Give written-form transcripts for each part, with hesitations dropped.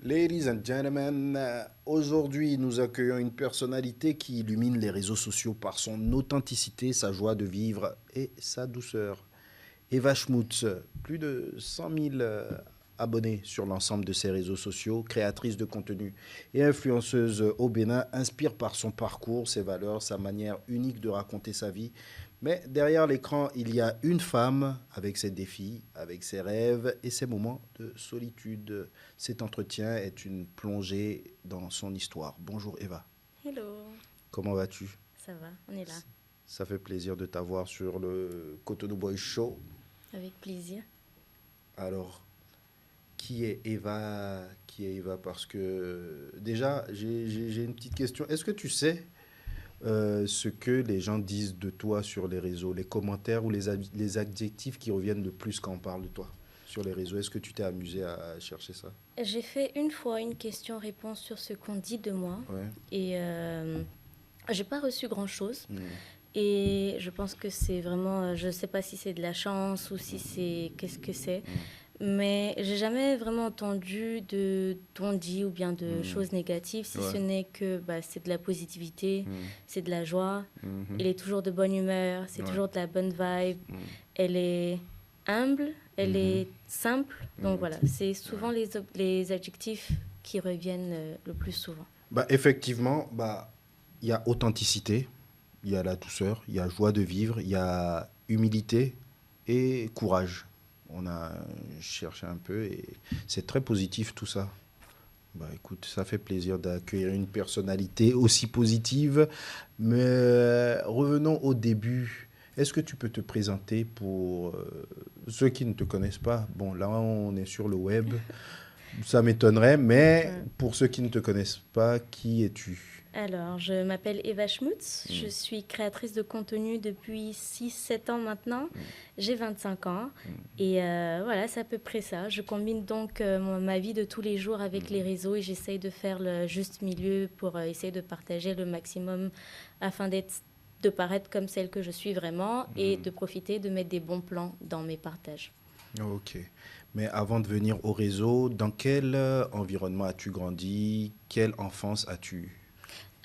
Ladies and gentlemen, aujourd'hui nous accueillons une personnalité qui illumine les réseaux sociaux par son authenticité, sa joie de vivre et sa douceur. Eva Schmutz, plus de 100 000 abonnés sur l'ensemble de ses réseaux sociaux, créatrice de contenu et influenceuse au Bénin, inspire par son parcours, ses valeurs, sa manière unique de raconter sa vie. Mais derrière l'écran, il y a une femme avec ses défis, avec ses rêves et ses moments de solitude. Cet entretien est une plongée dans son histoire. Bonjour Eva, Hello, comment vas-tu? ça va, on est là, Ça fait plaisir de t'avoir sur le Cotonou Boy Show. avec plaisir. Alors, qui est Eva? Qui est Eva? Parce que déjà, j'ai une petite question. Est-ce que tu sais ce que les gens disent de toi sur les réseaux, les commentaires ou les adjectifs qui reviennent le plus quand on parle de toi sur les réseaux? Est-ce que tu t'es amusé à chercher ça? J'ai fait une fois une question-réponse sur ce qu'on dit de moi Ouais. et j'ai pas reçu grand-chose. Mm. Et je pense que c'est vraiment, je sais pas si c'est de la chance ou si c'est, qu'est-ce que c'est, mais j'ai jamais vraiment entendu de ton-dit ou bien de choses négatives, si ce Ouais. n'est que bah, c'est de la positivité, Mm. c'est de la joie, Mhm. elle est toujours de bonne humeur, c'est Ouais. toujours de la bonne vibe, Mm. elle est humble, elle Mhm. est simple. Donc Mhm. voilà, c'est souvent les adjectifs qui reviennent le plus souvent. Bah, effectivement, bah, il y a authenticité, il y a la douceur, il y a joie de vivre, il y a humilité et courage. On a cherché un peu et c'est très positif tout ça. Bah écoute, ça fait plaisir d'accueillir une personnalité aussi positive. Mais revenons au début. Est-ce que tu peux te présenter pour ceux qui ne te connaissent pas? Bon, là on est sur le web, ça m'étonnerait, mais Ouais. pour ceux qui ne te connaissent pas, qui es-tu? Alors, je m'appelle Eva Schmutz, je Mm. suis créatrice de contenu depuis 6-7 ans maintenant, j'ai 25 ans et voilà, c'est à peu près ça. Je combine donc ma vie de tous les jours avec les réseaux et j'essaye de faire le juste milieu pour essayer de partager le maximum afin de paraître comme celle que je suis vraiment et de profiter de mettre des bons plans dans mes partages. Ok. Mais avant de venir au réseau, dans quel environnement as-tu grandi? Quelle enfance as-tu?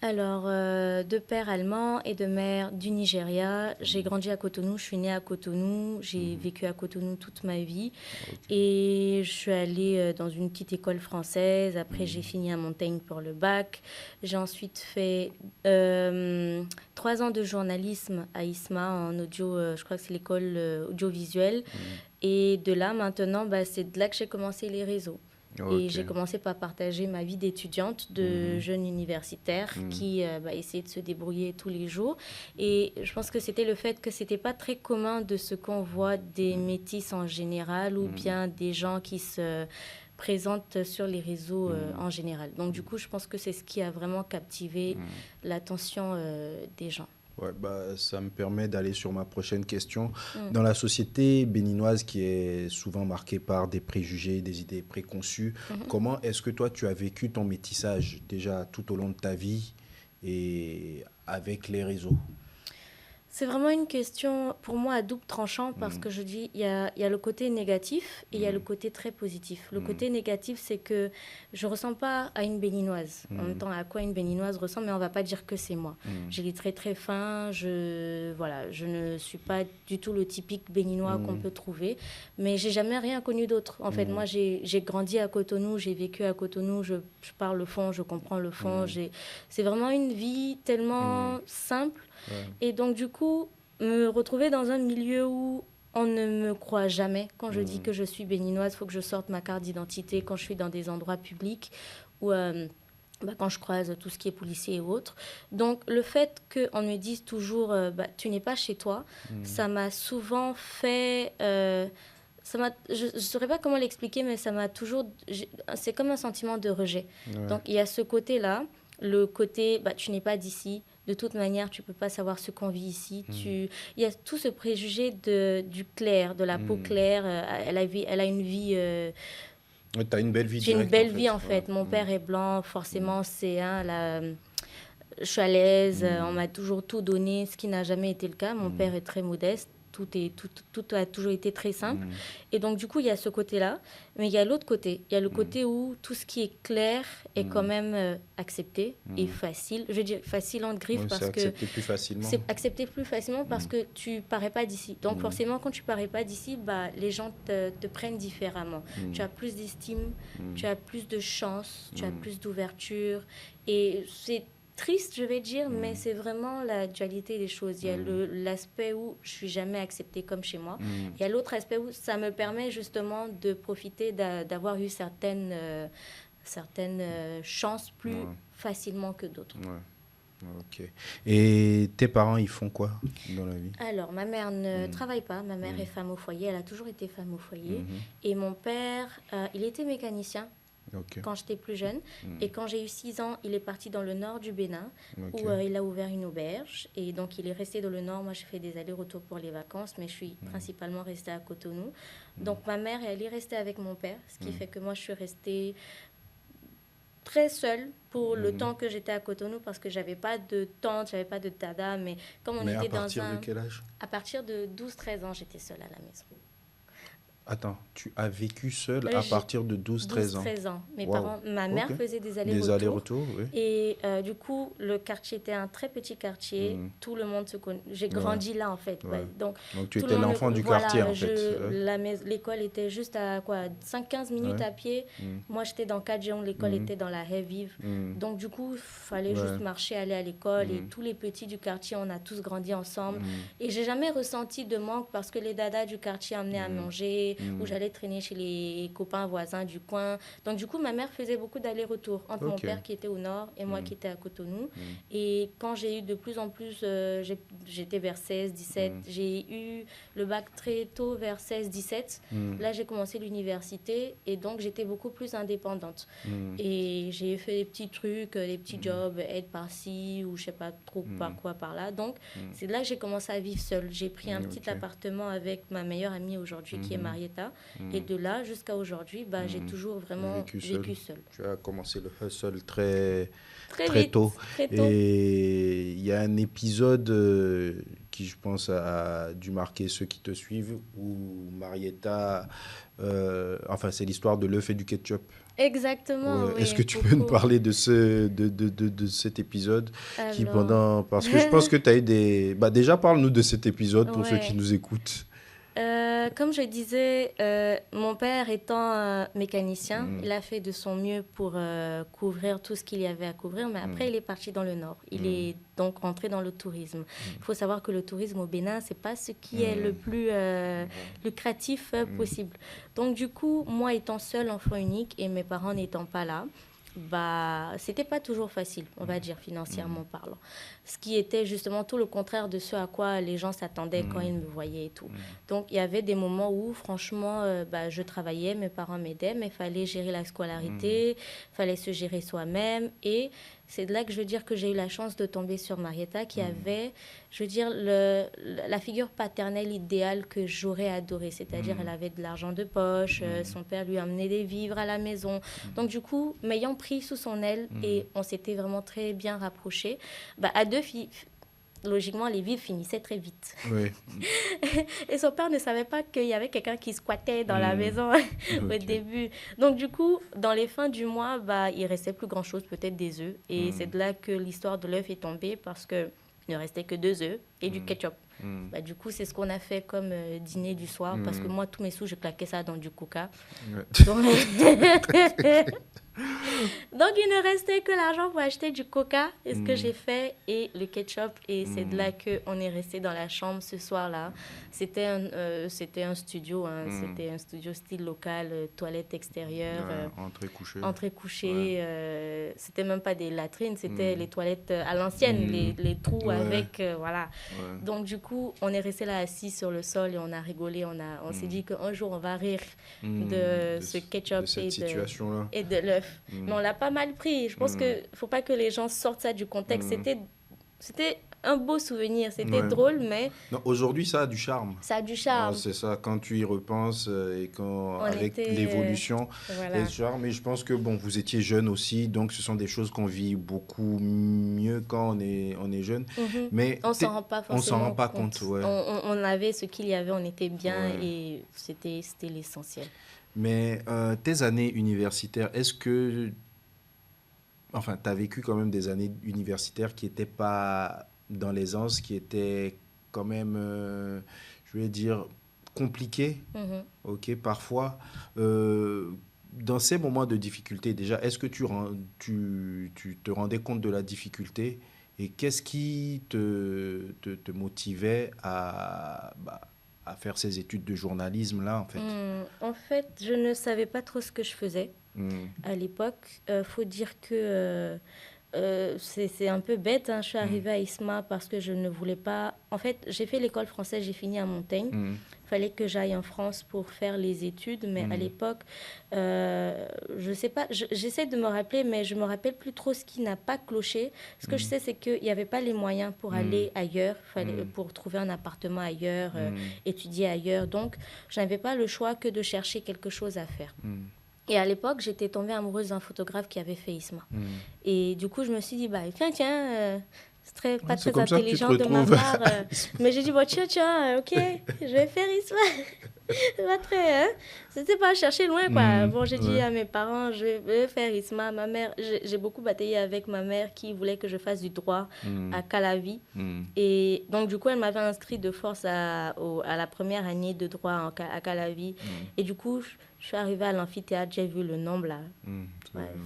Alors, de père allemand et de mère du Nigeria, j'ai grandi à Cotonou, je suis née à Cotonou, j'ai vécu à Cotonou toute ma vie Ok. et je suis allée dans une petite école française. Après, j'ai fini à Montaigne pour le bac. J'ai ensuite fait 3 ans de journalisme à ISMA en audio, je crois que c'est l'école audiovisuelle. Et de là, maintenant, bah, c'est de là que j'ai commencé les réseaux. Et Ok. j'ai commencé par partager ma vie d'étudiante, de jeune universitaire qui bah, essayait de se débrouiller tous les jours. Et je pense que c'était le fait que c'était pas très commun de ce qu'on voit des métis en général ou bien des gens qui se présentent sur les réseaux en général. Donc du coup, je pense que c'est ce qui a vraiment captivé l'attention des gens. Ouais, bah, ça me permet d'aller sur ma prochaine question. Mm. Dans la société béninoise qui est souvent marquée par des préjugés, des idées préconçues, Mhm. comment est-ce que toi tu as vécu ton métissage déjà tout au long de ta vie et avec les réseaux? C'est vraiment une question pour moi à double tranchant parce que je dis il y a le côté négatif et il y a le côté très positif. Le côté négatif, c'est que je ne ressemble pas à une béninoise. En même temps, à quoi une béninoise ressemble, mais on ne va pas dire que c'est moi. J'ai les traits très fins, voilà, je ne suis pas du tout le typique béninois qu'on peut trouver, mais j'ai jamais rien connu d'autre. En fait, moi, j'ai grandi à Cotonou, j'ai vécu à Cotonou, je parle le fond, je comprends le fond. C'est vraiment une vie tellement simple. Ouais. Et donc, du coup, me retrouver dans un milieu où on ne me croit jamais. Quand je dis que je suis béninoise, il faut que je sorte ma carte d'identité quand je suis dans des endroits publics ou bah, quand je croise tout ce qui est policier et autres. Donc, le fait qu'on me dise toujours bah, tu n'es pas chez toi, ça m'a souvent fait. Je ne saurais pas comment l'expliquer, mais ça m'a toujours. C'est comme un sentiment de rejet. Ouais. Donc, il y a ce côté-là, le côté bah, tu n'es pas d'ici. De toute manière, tu ne peux pas savoir ce qu'on vit ici. Il y a tout ce préjugé du clair, de la peau claire. Elle a une vie. Ouais, t'as une belle vie J'ai une directe en belle vie fait. en Ouais. fait. Mon père est blanc, forcément, c'est je suis à l'aise. On m'a toujours tout donné, ce qui n'a jamais été le cas. Mon père est très modeste. tout a toujours été très simple. Et donc, du coup, il y a ce côté-là. Mais il y a l'autre côté. Il y a le côté où tout ce qui est clair est quand même accepté et facile. Je veux dire facile entre griffes parce que... C'est accepté plus facilement. C'est accepté plus facilement parce que tu parais pas d'ici. Donc, forcément, quand tu parais pas d'ici, bah, les gens te prennent différemment. Tu as plus d'estime, tu as plus de chance, tu as plus d'ouverture. Et c'est triste, je vais dire, mais c'est vraiment la dualité des choses. Il y a l'aspect où je suis jamais acceptée comme chez moi. Il y a l'autre aspect où ça me permet justement de profiter d'avoir eu certaines chances plus facilement que d'autres. Ok. Et tes parents, ils font quoi dans la vie? Alors, ma mère ne travaille pas. Ma mère est femme au foyer. Elle a toujours été femme au foyer. Et mon père, il était mécanicien. Quand j'étais plus jeune. Et quand j'ai eu 6 ans, il est parti dans le nord du Bénin, où il a ouvert une auberge. Et donc, il est resté dans le nord. Moi, j'ai fait des allers-retours pour les vacances, mais je suis principalement restée à Cotonou. Donc, ma mère, elle est restée avec mon père, ce qui fait que moi, je suis restée très seule pour le temps que j'étais à Cotonou, parce que j'avais pas de tante, j'avais pas de dada. Mais comme on était dans un... à partir de quel âge? À partir de 12-13 ans, j'étais seule à la maison. Attends, tu as vécu seule à partir de 12-13 ans? 12-13 ans. Mes parents, ma mère faisait des allers-retours. Des allers-retours, oui. Et du coup, le quartier était un très petit quartier. Tout le monde se connaît. J'ai grandi là, en fait. Ouais. Donc tu étais l'enfant du quartier, en fait. L'école était juste à 5-15 minutes à pied. Moi, j'étais dans Kadjion. L'école était dans la Haie-Vive. Donc, du coup, il fallait juste marcher, aller à l'école. Et tous les petits du quartier, on a tous grandi ensemble. Et j'ai jamais ressenti de manque parce que les dadas du quartier amenaient à manger, où j'allais traîner chez les copains voisins du coin. Donc, du coup, ma mère faisait beaucoup d'allers-retours entre mon père qui était au nord et moi qui étais à Cotonou. Et quand j'ai eu de plus en plus, j'étais vers 16, 17, j'ai eu le bac très tôt, vers 16, 17. Là, j'ai commencé l'université et donc j'étais beaucoup plus indépendante. Et j'ai fait des petits trucs, des petits jobs, aide par-ci ou je sais pas trop par là. Donc, c'est là que j'ai commencé à vivre seule. J'ai pris un petit appartement avec ma meilleure amie aujourd'hui qui est Marietta. Et de là jusqu'à aujourd'hui, j'ai toujours vraiment vécu seule. Tu as commencé le hustle très vite, tôt. Très tôt. Et il y a un épisode qui, je pense, a dû marquer ceux qui te suivent, où Marietta... c'est l'histoire de l'œuf et du ketchup. Exactement. Oui, est-ce que tu peux nous parler de cet épisode? Parce que je pense que tu as eu des... déjà, parle-nous de cet épisode pour ceux qui nous écoutent. Comme je disais, mon père étant mécanicien, il a fait de son mieux pour couvrir tout ce qu'il y avait à couvrir, mais après, il est parti dans le nord. Il est donc rentré dans le tourisme. Il faut savoir que le tourisme au Bénin, ce n'est pas ce qui est le plus lucratif possible. Donc, du coup, moi étant seule, enfant unique, et mes parents n'étant pas là, c'était pas toujours facile, on va dire, financièrement parlant. Ce qui était justement tout le contraire de ce à quoi les gens s'attendaient quand ils me voyaient et tout. Donc, il y avait des moments où, franchement, je travaillais, mes parents m'aidaient, mais il fallait gérer la scolarité, il fallait se gérer soi-même. Et c'est de là que je veux dire que j'ai eu la chance de tomber sur Marietta, qui avait, je veux dire, la figure paternelle idéale que j'aurais adorée. C'est-à-dire, elle avait de l'argent de poche, son père lui amenait des vivres à la maison. Donc, du coup, m'ayant pris sous son aile, et on s'était vraiment très bien rapprochés, à deux filles... Logiquement, les vivres finissaient très vite. Oui. Et son père ne savait pas qu'il y avait quelqu'un qui squattait dans la maison au début. Donc, du coup, dans les fins du mois, il ne restait plus grand-chose, peut-être des œufs. Et c'est de là que l'histoire de l'œuf est tombée, parce qu'il ne restait que 2 œufs et du ketchup. Du coup, c'est ce qu'on a fait comme dîner du soir, parce que moi, tous mes sous, je claquais ça dans du coca. Donc... Donc, il ne restait que l'argent pour acheter du coca, et ce que j'ai fait, et le ketchup. Et c'est de là qu'on est resté dans la chambre ce soir-là. C'était un studio, c'était un studio style local, toilette extérieure. Entrée-couchée. C'était même pas des latrines, c'était les toilettes à l'ancienne, les trous avec, voilà. Ouais. Donc, du coup, on est resté là assis sur le sol et on a rigolé. On s'est dit qu'un jour, on va rire de ce ketchup et de l'œuf. Mais on l'a pas mal pris. Je pense qu'il ne faut pas que les gens sortent ça du contexte. C'était un beau souvenir. C'était drôle, mais... Non, aujourd'hui, ça a du charme. Ça a du charme. C'est ça, quand tu y repenses et quand, avec était, l'évolution, voilà. et le charme. Mais je pense que bon, vous étiez jeune aussi, donc ce sont des choses qu'on vit beaucoup mieux quand on est jeune. Mais on s'en rend pas forcément on s'en rend pas compte. Ouais. On avait ce qu'il y avait, on était bien et c'était l'essentiel. Mais tes années universitaires, est-ce que... Enfin, tu as vécu quand même des années universitaires qui n'étaient pas dans l'aisance, qui étaient quand même, je vais dire, compliquées, ok, parfois. Dans ces moments de difficulté, déjà, est-ce que tu te rendais compte de la difficulté et qu'est-ce qui te motivait à faire ces études de journalisme là, en fait? En fait, je ne savais pas trop ce que je faisais à l'époque. Faut dire que c'est un peu bête. Hein. Je suis arrivée à ISMA parce que je ne voulais pas... En fait, j'ai fait l'école française, j'ai fini à Montaigne. Il fallait que j'aille en France pour faire les études. Mais à l'époque, je ne sais pas, j'essaie de me rappeler, mais je ne me rappelle plus trop ce qui n'a pas cloché. Ce que je sais, c'est qu'il n'y avait pas les moyens pour aller ailleurs, pour trouver un appartement ailleurs, étudier ailleurs. Donc, je n'avais pas le choix que de chercher quelque chose à faire. Et à l'époque, j'étais tombée amoureuse d'un photographe qui avait fait ISMA. Et du coup, je me suis dit, bah, tiens, c'est pas très intelligent de ma part. Mais j'ai dit, bon, tiens, ok, je vais faire ISMA. C'est pas très, hein? C'était pas chercher loin, quoi. Bon, j'ai dit à mes parents, je vais faire ISMA. Ma mère, j'ai beaucoup bataillé avec ma mère qui voulait que je fasse du droit à Calavi. Et donc, du coup, elle m'avait inscrit de force à la première année de droit à Calavi. Et du coup, je suis arrivée à l'amphithéâtre, j'ai vu le nombre, là.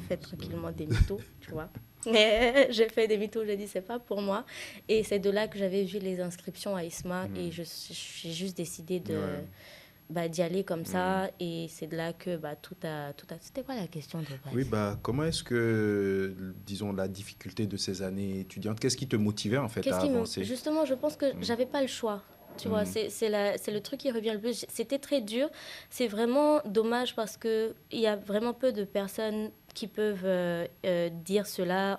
Fait tranquillement des mythos, tu vois. Mais j'ai fait des mythos, j'ai dit, c'est pas pour moi. Et c'est de là que j'avais vu les inscriptions à ISMA. Et j'ai juste décidé d'y aller comme ça. Et c'est de là que tout a... C'était quoi la question de base? Oui, comment est-ce que, disons, la difficulté de ces années étudiantes, qu'est-ce qui te motivait en fait à avancer? Justement, je pense que j'avais pas le choix. Tu vois, c'est le truc qui revient le plus. C'était très dur. C'est vraiment dommage parce qu'il y a vraiment peu de personnes qui peuvent dire cela.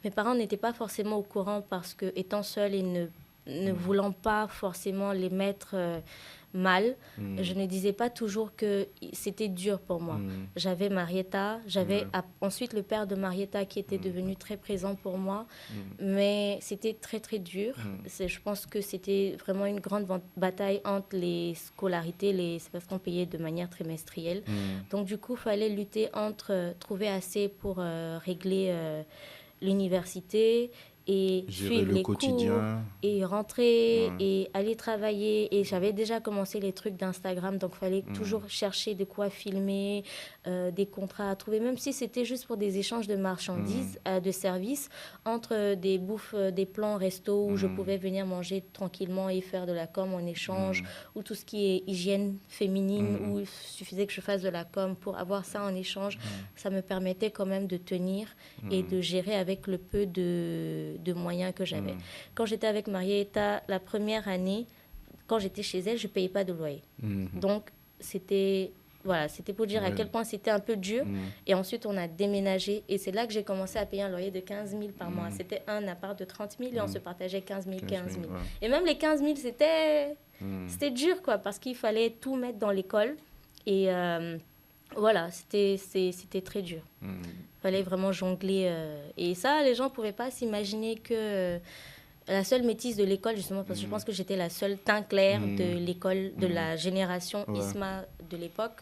Mes parents n'étaient pas forcément au courant parce que, étant seuls et ne voulant pas forcément les mettre mal, je ne disais pas toujours que c'était dur pour moi. J'avais Marietta, j'avais ensuite le père de Marietta qui était devenu très présent pour moi, mais c'était très très dur. Je pense que c'était vraiment une grande bataille entre les scolarités, c'est parce qu'on payait de manière trimestrielle. Donc du coup, il fallait lutter entre trouver assez pour régler l'université et suivre les quotidien. Cours et rentrer et aller travailler. Et j'avais déjà commencé les trucs d'Instagram, donc il fallait toujours chercher de quoi filmer, des contrats à trouver, même si c'était juste pour des échanges de marchandises, de services, entre des bouffes, des plans resto où je pouvais venir manger tranquillement et faire de la com en échange, ou tout ce qui est hygiène féminine, où il suffisait que je fasse de la com pour avoir ça en échange. Ça me permettait quand même de tenir et de gérer avec le peu de moyens que j'avais. Quand j'étais avec Marietta, la première année, quand j'étais chez elle, je ne payais pas de loyer. Donc, c'était pour dire à quel point c'était un peu dur. Et ensuite, on a déménagé. Et c'est là que j'ai commencé à payer un loyer de 15 000 par mois. C'était un appart de 30 000 et on se partageait 15 000. Et même les 15 000, c'était dur, quoi, parce qu'il fallait tout mettre dans l'école. Et voilà, c'était très dur. Il fallait vraiment jongler. Et ça, les gens ne pouvaient pas s'imaginer que la seule métisse de l'école, justement, parce que je pense que j'étais la seule teint clair de l'école, de la génération ISMA de l'époque.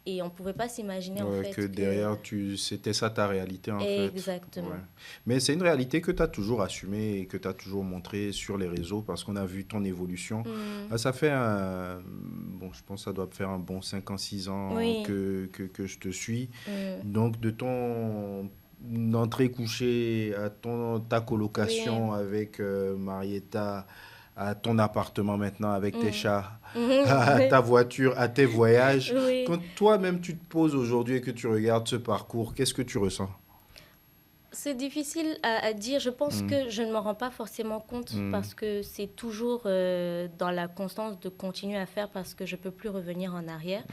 Et on ne pouvait pas s'imaginer, en fait, que derrière, c'était ça ta réalité, en fait. Exactement. Ouais. Mais c'est une réalité que tu as toujours assumée et que tu as toujours montrée sur les réseaux parce qu'on a vu ton évolution. Ça fait je pense que ça doit faire un bon 5 ans, 6 ans que je te suis. Donc, de ton entrée couchée à ta colocation avec Marietta, à ton appartement maintenant avec tes chats, à ta voiture, à tes voyages. Quand toi-même tu te poses aujourd'hui et que tu regardes ce parcours, qu'est-ce que tu ressens? C'est difficile à dire. Je pense que je ne m'en rends pas forcément compte parce que c'est toujours dans la constance de continuer à faire parce que je ne peux plus revenir en arrière.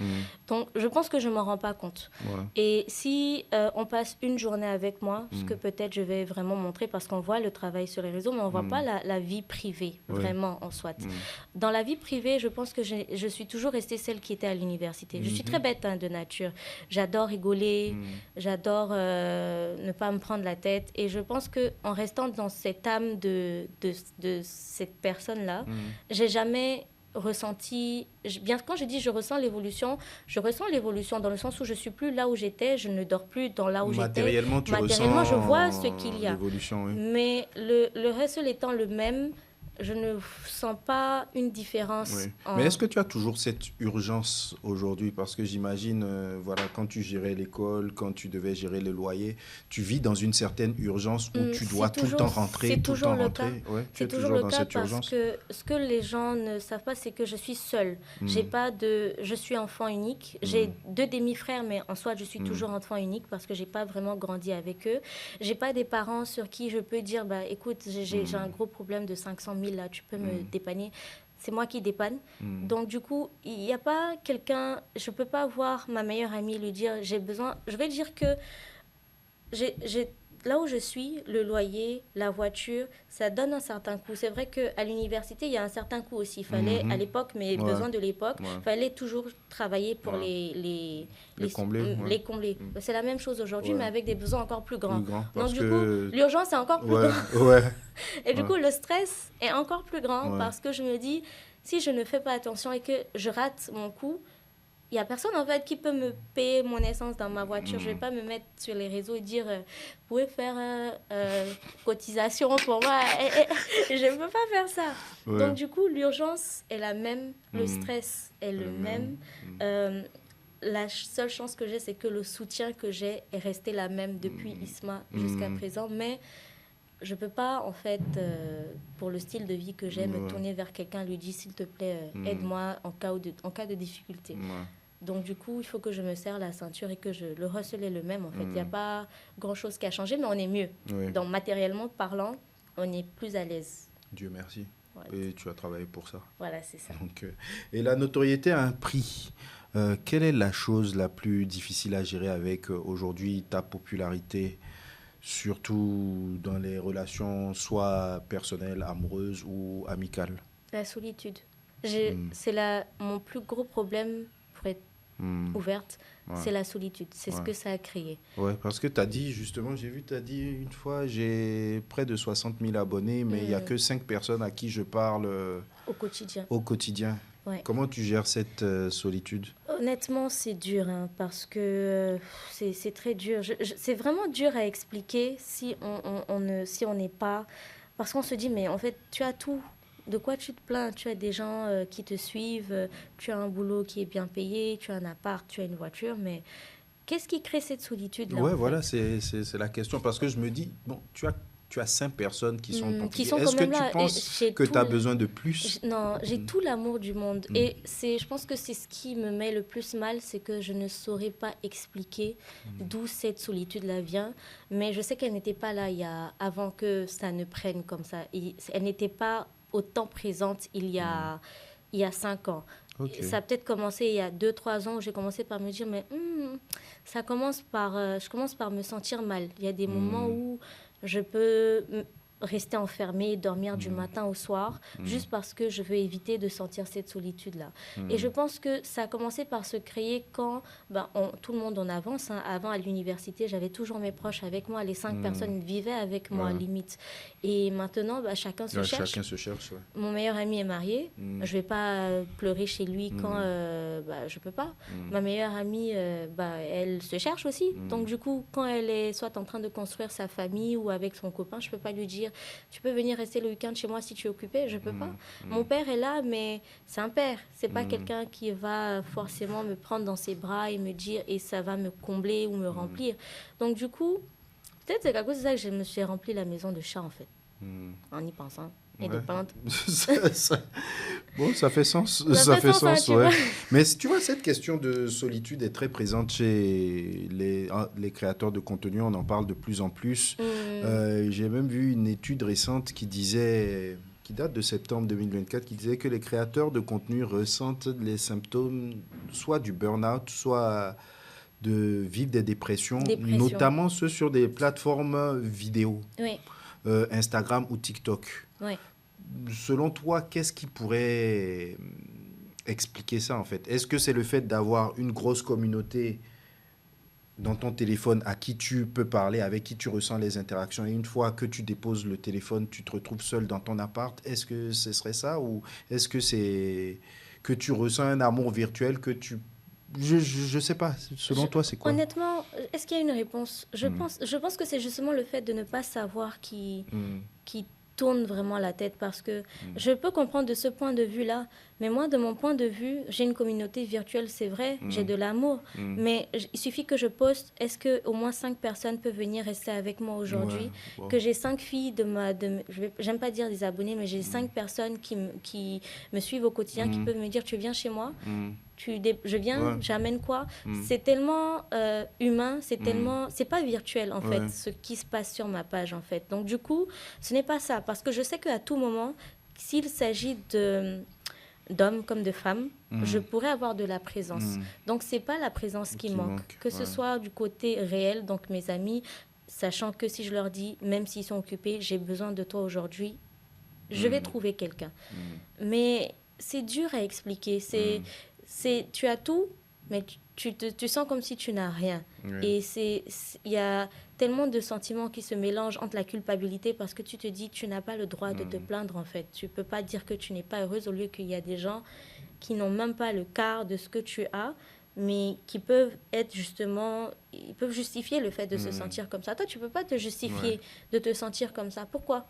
Donc, je pense que je ne m'en rends pas compte. Ouais. Et si on passe une journée avec moi, ce que peut-être je vais vraiment montrer, parce qu'on voit le travail sur les réseaux, mais on ne voit pas la vie privée, vraiment, en soi. Dans la vie privée, je pense que je suis toujours restée celle qui était à l'université. Je suis très bête de nature. J'adore rigoler, j'adore ne pas me prendre la tête. Et je pense qu'en restant dans cette âme de cette personne-là, j'ai jamais ressenti... Quand je dis je ressens l'évolution dans le sens où je suis plus là où j'étais, je ne dors plus dans là où j'étais. Matériellement, Matériellement, je vois ce qu'il y a. L'évolution, oui. Mais le reste étant le même, je ne sens pas une différence. Oui. Mais est-ce que tu as toujours cette urgence aujourd'hui? Parce que j'imagine, voilà, quand tu gérais l'école, quand tu devais gérer le loyer, tu vis dans une certaine urgence où tu dois tout le temps rentrer, tout le temps rentrer. Ouais, tu es toujours dans cette urgence. C'est toujours le cas parce que ce que les gens ne savent pas, c'est que je suis seule. Je suis enfant unique. J'ai 2 demi-frères, mais en soi, je suis toujours enfant unique parce que j'ai pas vraiment grandi avec eux. J'ai pas des parents sur qui je peux dire, bah, écoute, j'ai un gros problème de 500 000 là, tu peux me dépanner. C'est moi qui dépanne. Donc, du coup, il n'y a pas quelqu'un... Je ne peux pas voir ma meilleure amie lui dire, j'ai besoin... Je vais dire que là où je suis, le loyer, la voiture, ça donne un certain coût. C'est vrai qu'à l'université, il y a un certain coût aussi. Il fallait, à l'époque, mes besoins de l'époque, il fallait toujours travailler pour les combler. C'est la même chose aujourd'hui, mais avec des besoins encore plus grands. Donc, du coup, l'urgence est encore plus grande. Et du coup, le stress est encore plus grand parce que je me dis, si je ne fais pas attention et que je rate mon coup, il n'y a personne en fait qui peut me payer mon essence dans ma voiture. Je ne vais pas me mettre sur les réseaux et dire vous pouvez faire cotisation pour moi. Je ne peux pas faire ça. Donc du coup, l'urgence est la même, le stress est le même. La seule chance que j'ai, c'est que le soutien que j'ai est resté la même depuis ISMA jusqu'à présent. Mais je ne peux pas, en fait, pour le style de vie que j'ai, me tourner vers quelqu'un, lui dire, s'il te plaît, aide-moi en cas de difficulté. Donc, du coup, il faut que je me serre la ceinture et que le hustle est le même, en fait. Il n'y a pas grand-chose qui a changé, mais on est mieux. Donc, matériellement parlant, on est plus à l'aise. Dieu merci. Et tu as travaillé pour ça. Voilà, c'est ça. Donc, et la notoriété a un prix. Quelle est la chose la plus difficile à gérer avec aujourd'hui ta popularité, surtout dans les relations soit personnelles, amoureuses ou amicales? La solitude. C'est mon plus gros problème pour être ouverte, c'est la solitude. C'est ce que ça a créé. Oui, parce que tu as dit, justement, j'ai vu, tu as dit une fois, j'ai près de 60 000 abonnés, mais il n'y a que 5 personnes à qui je parle au quotidien. Ouais. Comment tu gères cette solitude? Honnêtement, c'est dur, parce que c'est très dur. C'est vraiment dur à expliquer si on n'est pas... Parce qu'on se dit, mais en fait, tu as tout. De quoi tu te plains? Tu as des gens qui te suivent, tu as un boulot qui est bien payé, tu as un appart, tu as une voiture, mais qu'est-ce qui crée cette solitude-là? Oui, voilà, c'est la question. Parce que je me dis, bon, tu as 5 personnes qui sont qui sont Est-ce que tu penses que tu as besoin de plus? Non, j'ai tout l'amour du monde. Et je pense que c'est ce qui me met le plus mal, c'est que je ne saurais pas expliquer d'où cette solitude-là vient. Mais je sais qu'elle n'était pas là avant que ça ne prenne comme ça. Elle n'était pas autant présente il y a 5 ans. Okay. Ça a peut-être commencé il y a 2-3 ans où j'ai commencé par me dire, mais je commence par me sentir mal. Il y a des moments où je peux rester enfermée, dormir du matin au soir, juste parce que je veux éviter de sentir cette solitude-là. Et je pense que ça a commencé par se créer quand tout le monde en avance. Avant, à l'université, j'avais toujours mes proches avec moi. Les 5 personnes vivaient avec moi, limite. Et maintenant, chacun se cherche. Chacun se cherche, ouais. Mon meilleur ami est marié. Je ne vais pas pleurer chez lui quand je ne peux pas. Ma meilleure amie, elle se cherche aussi. Donc, du coup, quand elle est soit en train de construire sa famille ou avec son copain, je ne peux pas lui dire tu peux venir rester le week-end chez moi si tu es occupé. Je ne peux pas. Mon père est là, mais c'est un père. Ce n'est pas quelqu'un qui va forcément me prendre dans ses bras et me dire et ça va me combler ou me remplir. Donc, du coup, peut-être c'est à cause de ça que je me suis rempli la maison de chats, en fait, en y pensant. et de Ouais. peindre. Bon, ça fait sens. Ça fait sens, hein, tu vois. Mais tu vois, cette question de solitude est très présente chez les créateurs de contenu. On en parle de plus en plus. Hmm, J'ai même vu une étude récente qui date de septembre 2024, qui disait que les créateurs de contenu ressentent les symptômes soit du burn-out, soit de vivre des dépressions, dépression. notamment ceux sur des plateformes vidéo, Oui, Instagram ou TikTok. oui. Selon toi, qu'est-ce qui pourrait expliquer ça en fait? Est-ce que c'est le fait d'avoir une grosse communauté dans ton téléphone à qui tu peux parler, avec qui tu ressens les interactions, et une fois que tu déposes le téléphone, tu te retrouves seul dans ton appart? Est-ce que ce serait ça, ou est-ce que c'est que tu ressens un amour virtuel que tu... Je sais pas. Selon Je- toi, c'est quoi? honnêtement, est-ce qu'il y a une réponse? Hmm. Je pense que c'est justement le fait de ne pas savoir Hmm. qui tourne vraiment la tête parce que Hmm. je peux comprendre de ce point de vue-là, mais moi, de mon point de vue, j'ai une communauté virtuelle, c'est vrai, j'ai Hmm. de l'amour, Hmm. mais il suffit que je poste, est-ce que au moins 5 personnes peuvent venir rester avec moi Ouais. aujourd'hui, Wow. que j'ai 5 filles j'aime pas dire des abonnés, mais j'ai Hmm. 5 personnes qui me suivent au quotidien, qui Hmm. peuvent me dire, tu viens chez moi, Hmm. je viens, Ouais. j'amène quoi? Hmm. C'est tellement humain, Hmm. c'est pas virtuel en fait, Ouais. ce qui se passe sur ma page en fait. Donc du coup, ce n'est pas ça, parce que je sais qu'à tout moment, s'il s'agit d'hommes comme de femmes, je Hmm. pourrais avoir de la présence. Hmm. Donc c'est pas la présence qui Qui manque, manque, que ce ouais. soit du côté réel, donc mes amis, sachant que si je leur dis, même s'ils sont occupés, j'ai besoin de toi aujourd'hui, je vais Hmm. trouver quelqu'un. Hmm. Mais c'est dur à expliquer. Hmm. Tu as tout, mais tu sens comme si tu n'as rien. Ouais. Et il y a tellement de sentiments qui se mélangent entre la culpabilité parce que tu te dis tu n'as pas le droit de te plaindre en fait. Tu peux pas dire que tu n'es pas heureuse au lieu qu'il y a des gens qui n'ont même pas le quart de ce que tu as, mais qui peuvent être justement, ils peuvent justifier le fait de se sentir comme ça. Toi, tu peux pas te justifier Ouais. de te sentir comme ça. Pourquoi?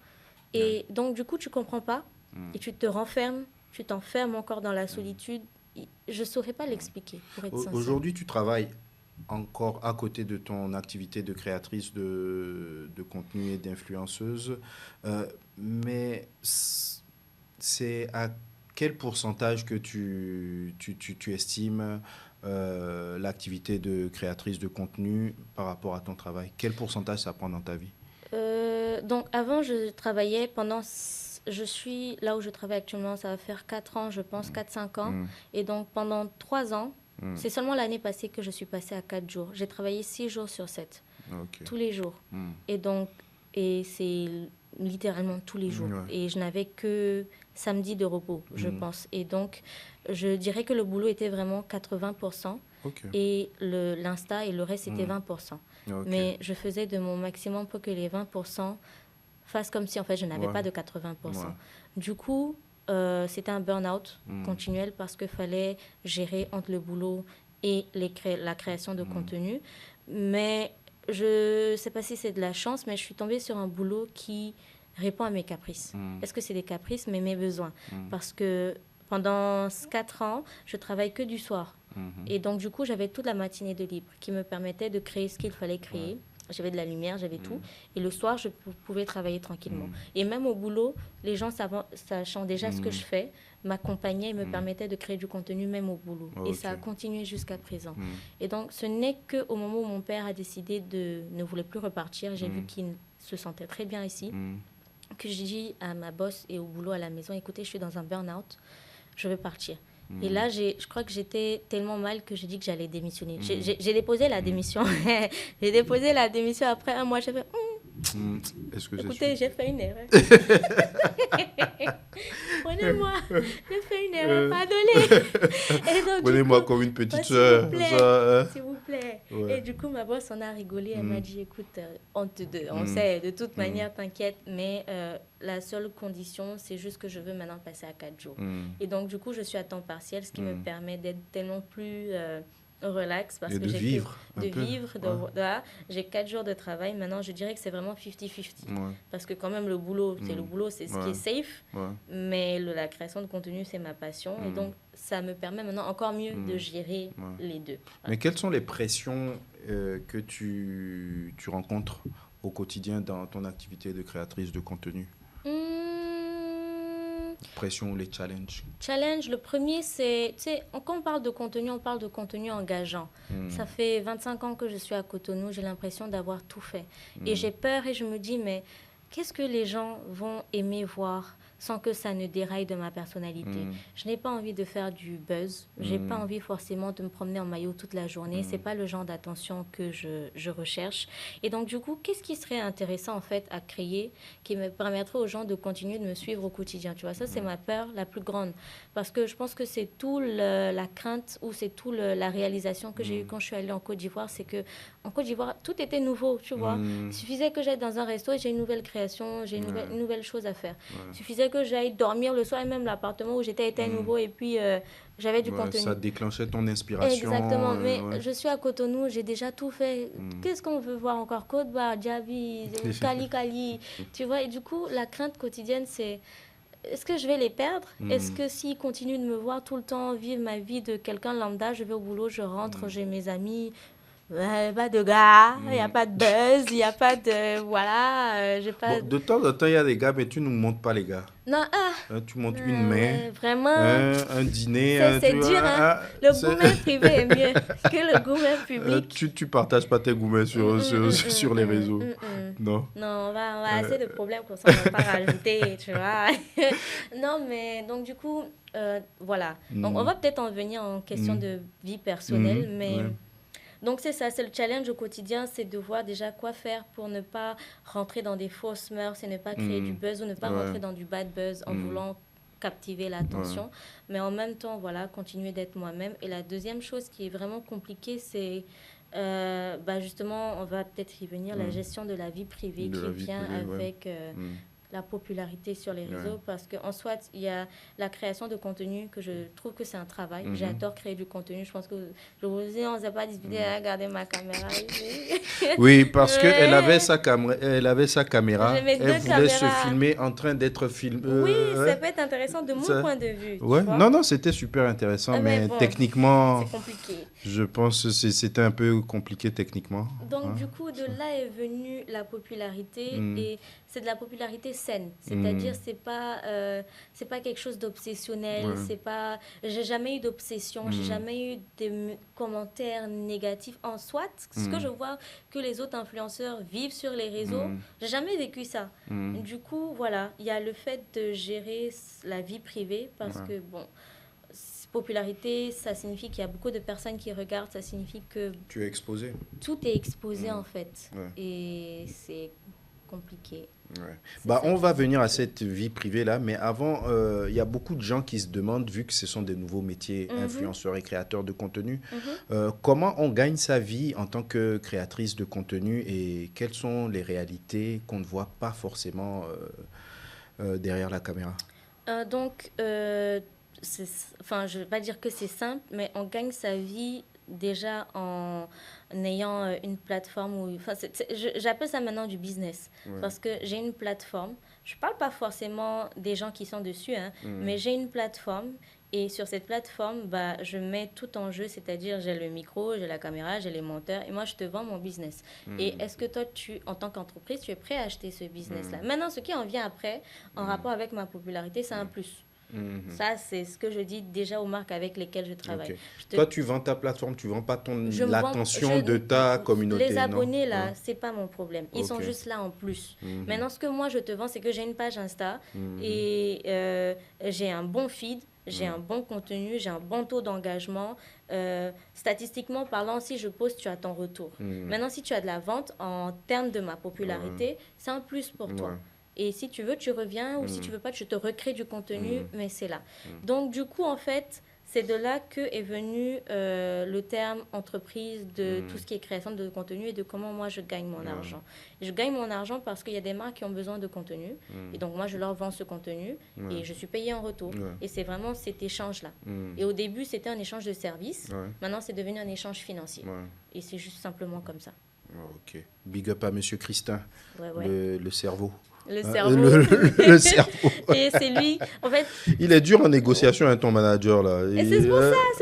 Ouais. Et donc, du coup, tu comprends pas et tu te renfermes, tu t'enfermes encore dans la solitude. Je saurais pas l'expliquer, pour être sincère. Aujourd'hui, tu travailles encore à côté de ton activité de créatrice de contenu et d'influenceuse, mais c'est à quel pourcentage que tu estimes l'activité de créatrice de contenu par rapport à ton travail? Quel pourcentage ça prend dans ta vie? Donc, avant, je travaillais je suis là où je travaille actuellement, ça va faire 4 ans, je pense, 4 5 ans. Mm. Et donc, pendant 3 ans, Mm. c'est seulement l'année passée que je suis passée à 4 jours. J'ai travaillé 6 jours sur 7, Ok. tous les jours. Mm. Et donc, et c'est littéralement tous les jours. Ouais. Et je n'avais que samedi de repos, je pense. Et donc, je dirais que le boulot était vraiment 80%. Ok. Et l'Insta et le reste, c'était 20%. Ok. Mais je faisais de mon maximum pour que les 20% fassent comme si, en fait, je n'avais Ouais. pas de 80%. Ouais. Du coup, c'était un burn-out continuel parce qu'il fallait gérer entre le boulot et la création de contenu. Mais je ne sais pas si c'est de la chance, mais je suis tombée sur un boulot qui répond à mes caprices. Est-ce que c'est des caprices, mais mes besoins? Parce que pendant 4 ans, je travaille que du soir. Et donc, du coup, j'avais toute la matinée de libre qui me permettait de créer ce qu'il fallait créer. Ouais. J'avais de la lumière, j'avais tout. Et le soir, je pouvais travailler tranquillement. Et même au boulot, les gens sachant déjà ce que je fais, m'accompagnaient et me permettaient de créer du contenu même au boulot. Ok. Et ça a continué jusqu'à présent. Et donc, ce n'est qu'au moment où mon père a décidé de ne voulait plus repartir, j'ai vu qu'il se sentait très bien ici, que j'ai dit à ma boss et au boulot à la maison, écoutez, je suis dans un burn-out, je veux partir. Et là, je crois que j'étais tellement mal que j'ai dit que j'allais démissionner. J'ai déposé la démission. J'ai déposé la démission après un mois. J'ai fait, Est-ce que c'est écoutez, sûr? j'ai fait une erreur. Prenez-moi. J'ai fait une erreur. Pardonnez. Et donc, Prenez-moi du coup, comme une petite s'il sœur. vous plaît, Ça, hein? s'il vous plaît. Ouais. Et du coup, ma boss en a rigolé. Elle m'a dit, écoute, on sait, de toute manière, t'inquiète, mais la seule condition, c'est juste que je veux maintenant passer à 4 jours. Et donc, du coup, je suis à temps partiel, ce qui me permet d'être tellement plus relax. Parce Et que de j'ai vivre un peu. voilà, j'ai 4 jours de travail. Maintenant, je dirais que c'est vraiment 50-50. Ouais. Parce que quand même, le boulot, c'est ce qui est safe. Ouais. Mais la création de contenu, c'est ma passion. Et donc, ça me permet maintenant encore mieux de gérer les deux. Mais quelles sont les pressions que tu rencontres au quotidien dans ton activité de créatrice de contenu? Pression ou les challenges? Challenge, le premier, c'est, tu sais, quand on parle de contenu engageant. Ça fait 25 ans que je suis à Cotonou, j'ai l'impression d'avoir tout fait. Et j'ai peur et je me dis, mais qu'est-ce que les gens vont aimer voir sans que ça ne déraille de ma personnalité? Je n'ai pas envie de faire du buzz. J'ai pas envie forcément de me promener en maillot toute la journée. C'est pas le genre d'attention que je recherche. Et donc, du coup, qu'est-ce qui serait intéressant, en fait, à créer qui me permettrait aux gens de continuer de me suivre au quotidien? Tu vois, ça, c'est ma peur la plus grande. Parce que je pense que c'est tout la crainte ou c'est tout la réalisation que j'ai eue quand je suis allée en Côte d'Ivoire. C'est que en Côte d'Ivoire, tout était nouveau, tu vois. Il suffisait que j'aille dans un resto et j'ai une nouvelle création, j'ai une nouvelle chose à faire. Il suffisait que j'aille dormir le soir et même l'appartement où j'étais était nouveau et puis j'avais du contenu. Ça déclenchait ton inspiration. Exactement, mais je suis à Cotonou, j'ai déjà tout fait. Qu'est-ce qu'on veut voir encore? Côte d'Ivoire, Djabi, Kali, tu vois. Et du coup, la crainte quotidienne, c'est est-ce que je vais les perdre? Est-ce que s'ils continuent de me voir tout le temps vivre ma vie de quelqu'un lambda, je vais au boulot, je rentre, j'ai mes amis, pas de gars, il n'y a pas de buzz, il n'y a pas de... Voilà, j'ai pas... Bon, de temps en temps, il y a des gars, mais tu ne nous montres pas les gars. Non, tu montres une main, vraiment, un dîner. c'est dur, hein. Le gourmet privé est mieux que le gourmet public. Tu partages pas tes gourmets sur les réseaux. Non. Non, on va assez de problèmes comme ça, on va pas rajouter, tu vois. Non, mais donc du coup, voilà. Donc on va peut-être en venir en question de vie personnelle, mais... Donc c'est ça, c'est le challenge au quotidien, c'est de voir déjà quoi faire pour ne pas rentrer dans des fausses mœurs et ne pas créer du buzz ou ne pas rentrer dans du bad buzz en voulant captiver l'attention. Mais en même temps, voilà, continuer d'être moi-même. Et la deuxième chose qui est vraiment compliquée, c'est justement, on va peut-être y venir, la gestion de la vie privée vient avec... la popularité sur les réseaux parce qu'en soit, il y a la création de contenu que je trouve que c'est un travail. J'adore créer du contenu. Je pense que je vous dis, on ne s'est pas disputé à regarder ma caméra. Oui, parce qu'elle avait sa caméra. Elle voulait caméras. se filmer en train d'être filmée. Oui, ça peut être intéressant de mon point de vue. Ouais. Non, c'était super intéressant, mais bon, techniquement, c'est compliqué. Je pense que c'était un peu compliqué techniquement. Donc, du coup, de là est venue la popularité et c'est de la popularité saine. C'est-à-dire, c'est pas quelque chose d'obsessionnel. C'est pas... J'ai jamais eu d'obsession. J'ai jamais eu de commentaires négatifs en soit. Ce que je vois que les autres influenceurs vivent sur les réseaux, j'ai jamais vécu ça. Du coup, voilà, il y a le fait de gérer la vie privée parce que, bon... Popularité, ça signifie qu'il y a beaucoup de personnes qui regardent, ça signifie que... Tu es exposé. Tout est exposé en fait. Et c'est compliqué. On va venir à cette vie privée-là, mais avant, il y a beaucoup de gens qui se demandent, vu que ce sont des nouveaux métiers, influenceurs et créateurs de contenu, comment on gagne sa vie en tant que créatrice de contenu et quelles sont les réalités qu'on ne voit pas forcément derrière la caméra? Je ne vais pas dire que c'est simple, mais on gagne sa vie déjà en ayant une plateforme. J'appelle ça maintenant du business. Parce que j'ai une plateforme. Je ne parle pas forcément des gens qui sont dessus, mais j'ai une plateforme. Et sur cette plateforme, je mets tout en jeu, c'est-à-dire j'ai le micro, j'ai la caméra, j'ai les monteurs, et moi, je te vends mon business. Et est-ce que toi, en tant qu'entreprise, tu es prêt à acheter ce business-là? Maintenant, ce qui en vient après, en rapport avec ma popularité, c'est un plus. Ça, c'est ce que je dis déjà aux marques avec lesquelles je travaille. Toi, tu vends ta plateforme, tu ne vends pas l'attention de ta communauté. Les abonnés, là, ce n'est pas mon problème. Ils sont juste là en plus. Maintenant, ce que moi, je te vends, c'est que j'ai une page Insta et j'ai un bon feed, j'ai un bon contenu, j'ai un bon taux d'engagement. Statistiquement parlant, si je poste, tu as ton retour. Maintenant, si tu as de la vente, en termes de ma popularité, c'est un plus pour toi. Et si tu veux, tu reviens, ou si tu veux pas, je te recrée du contenu, mais c'est là. Donc, du coup, en fait, c'est de là que est venu le terme entreprise de tout ce qui est création de contenu et de comment moi, je gagne mon argent. Et je gagne mon argent parce qu'il y a des marques qui ont besoin de contenu. Et donc, moi, je leur vends ce contenu et je suis payée en retour. Et c'est vraiment cet échange-là. Et au début, c'était un échange de services. Maintenant, c'est devenu un échange financier. Et c'est juste simplement comme ça. OK. Big up à M. Christin, le cerveau. Le cerveau. Le cerveau. Et c'est lui, en fait... Il est dur en négociation, ton manager, là. Et c'est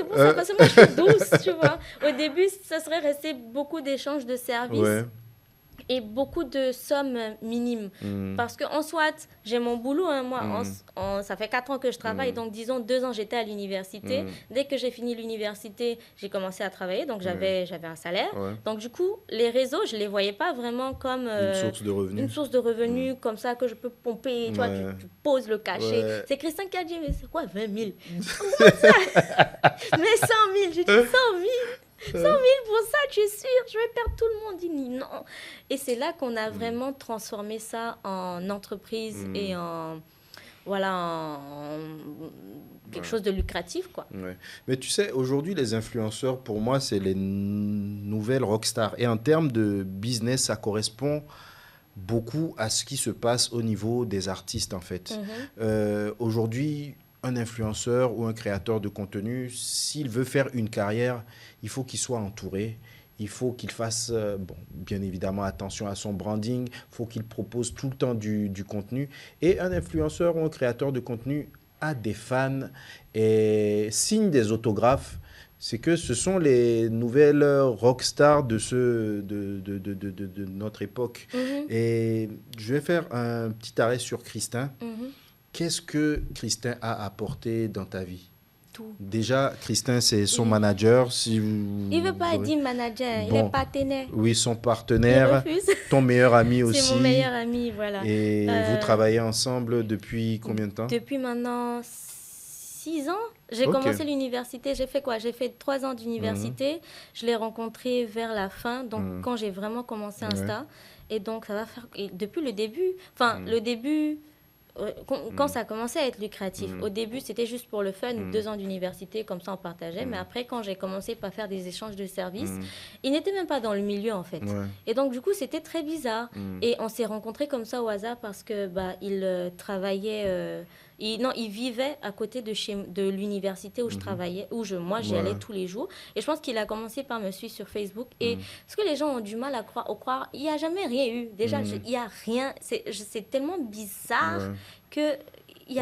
pour ça, parce que moi, je suis douce, tu vois. Au début, ça serait resté beaucoup d'échanges de services. et beaucoup de sommes minimes. Parce qu'en soit, j'ai mon boulot, hein, moi, ça fait 4 ans que je travaille, donc disons 2 ans j'étais à l'université. Dès que j'ai fini l'université, j'ai commencé à travailler, donc j'avais un salaire. Donc du coup, les réseaux, je ne les voyais pas vraiment comme une source de revenus. Une source de revenus comme ça que je peux pomper, tu vois, tu poses le cachet. C'est Christin qui a dit, mais c'est quoi 20 000? Comment ça? Mais 100 000, j'ai dit 100 000. 100 000 pour ça, tu es sûr? Je vais perdre tout le monde. Il dit non. Et c'est là qu'on a vraiment transformé ça en entreprise et en quelque chose de lucratif, quoi. Ouais. Mais tu sais, aujourd'hui, les influenceurs, pour moi, c'est les nouvelles rockstars. Et en termes de business, ça correspond beaucoup à ce qui se passe au niveau des artistes, en fait. Aujourd'hui, un influenceur ou un créateur de contenu, s'il veut faire une carrière, il faut qu'il soit entouré. Il faut qu'il fasse, bien évidemment, attention à son branding. Il faut qu'il propose tout le temps du contenu. Et un influenceur ou un créateur de contenu a des fans et signe des autographes. C'est que ce sont les nouvelles rockstars de notre époque. Et je vais faire un petit arrêt sur Christin. Qu'est-ce que Christin a apporté dans ta vie? Tout. Déjà, Christin, c'est son manager. Si vous, il ne veut pas dire manager, il est partenaire. Oui, son partenaire, ton meilleur ami aussi. C'est mon meilleur ami, voilà. Et vous travaillez ensemble depuis combien de temps? Depuis maintenant 6 ans. J'ai commencé l'université, j'ai fait quoi? J'ai fait 3 ans d'université. Je l'ai rencontré vers la fin, donc quand j'ai vraiment commencé Insta. Et donc, ça va faire... Et depuis le début, le début... Quand ça a commencé à être lucratif, au début c'était juste pour le fun, 2 ans d'université, comme ça on partageait, mais après quand j'ai commencé par faire des échanges de services, il n'était même pas dans le milieu en fait. Et donc du coup c'était très bizarre. Et on s'est rencontrés comme ça au hasard parce que il travaillait, il vivait à côté de l'université où je travaillais, moi j'y allais tous les jours. Et je pense qu'il a commencé par me suivre sur Facebook. Et ce que les gens ont du mal à croire, il n'y a jamais rien eu. Déjà, il n'y a rien. C'est tellement bizarre que...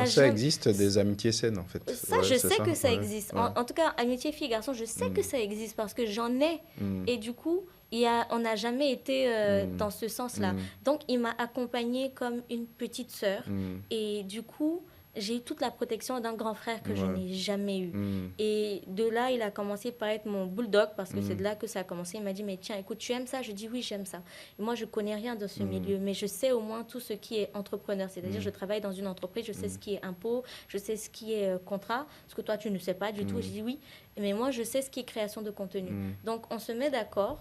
Ça existe des amitiés saines en fait. Ça, je sais que ça existe. En tout cas, amitié fille-garçon, je sais que ça existe parce que j'en ai. Et du coup, on n'a jamais été dans ce sens-là. Donc, il m'a accompagnée comme une petite sœur. Et du coup... j'ai eu toute la protection d'un grand frère que je n'ai jamais eu. Et de là, il a commencé par être mon bulldog, parce que c'est de là que ça a commencé. Il m'a dit, mais tiens, écoute, tu aimes ça? Je dis, oui, j'aime ça. Et moi, je ne connais rien dans ce milieu, mais je sais au moins tout ce qui est entrepreneur. C'est-à-dire, je travaille dans une entreprise, je sais ce qui est impôt, je sais ce qui est contrat, ce que toi, tu ne sais pas du tout. Je dis, oui, mais moi, je sais ce qui est création de contenu. Donc, on se met d'accord.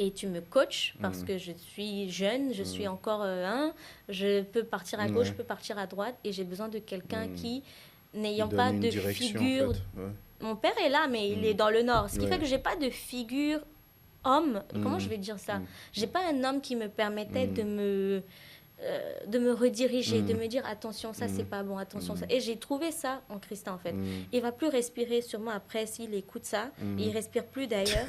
Et tu me coaches parce que je suis jeune, je suis encore je peux partir à gauche, je peux partir à droite et j'ai besoin de quelqu'un qui, n'ayant pas de figure... En fait. Mon père est là, mais il est dans le nord. Ce qui fait que je n'ai pas de figure homme. Comment je vais dire ça? Je n'ai pas un homme qui me permettait de me rediriger, de me dire attention, ça c'est pas bon, attention ça. Et j'ai trouvé ça en Christin en fait. Il va plus respirer sûrement après s'il écoute ça. Il respire plus d'ailleurs,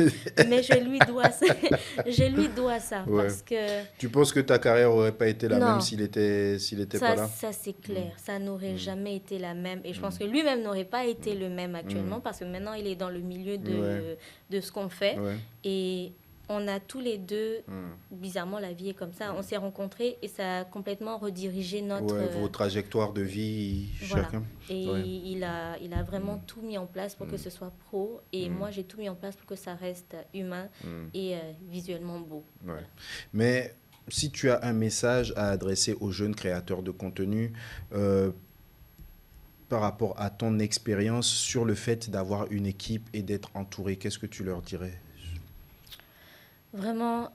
mais je lui dois ça. Parce que... Tu penses que ta carrière aurait pas été la même s'il était pas là? Ça c'est clair, ça n'aurait jamais été la même. Et je pense que lui-même n'aurait pas été le même actuellement parce que maintenant il est dans le milieu de ce qu'on fait. Et on a tous les deux, bizarrement la vie est comme ça, on s'est rencontrés et ça a complètement redirigé vos trajectoires de vie chacun. Et il a vraiment tout mis en place pour que ce soit pro et moi j'ai tout mis en place pour que ça reste humain et visuellement beau. Voilà. Mais si tu as un message à adresser aux jeunes créateurs de contenu par rapport à ton expérience sur le fait d'avoir une équipe et d'être entouré, qu'est-ce que tu leur dirais? Vraiment,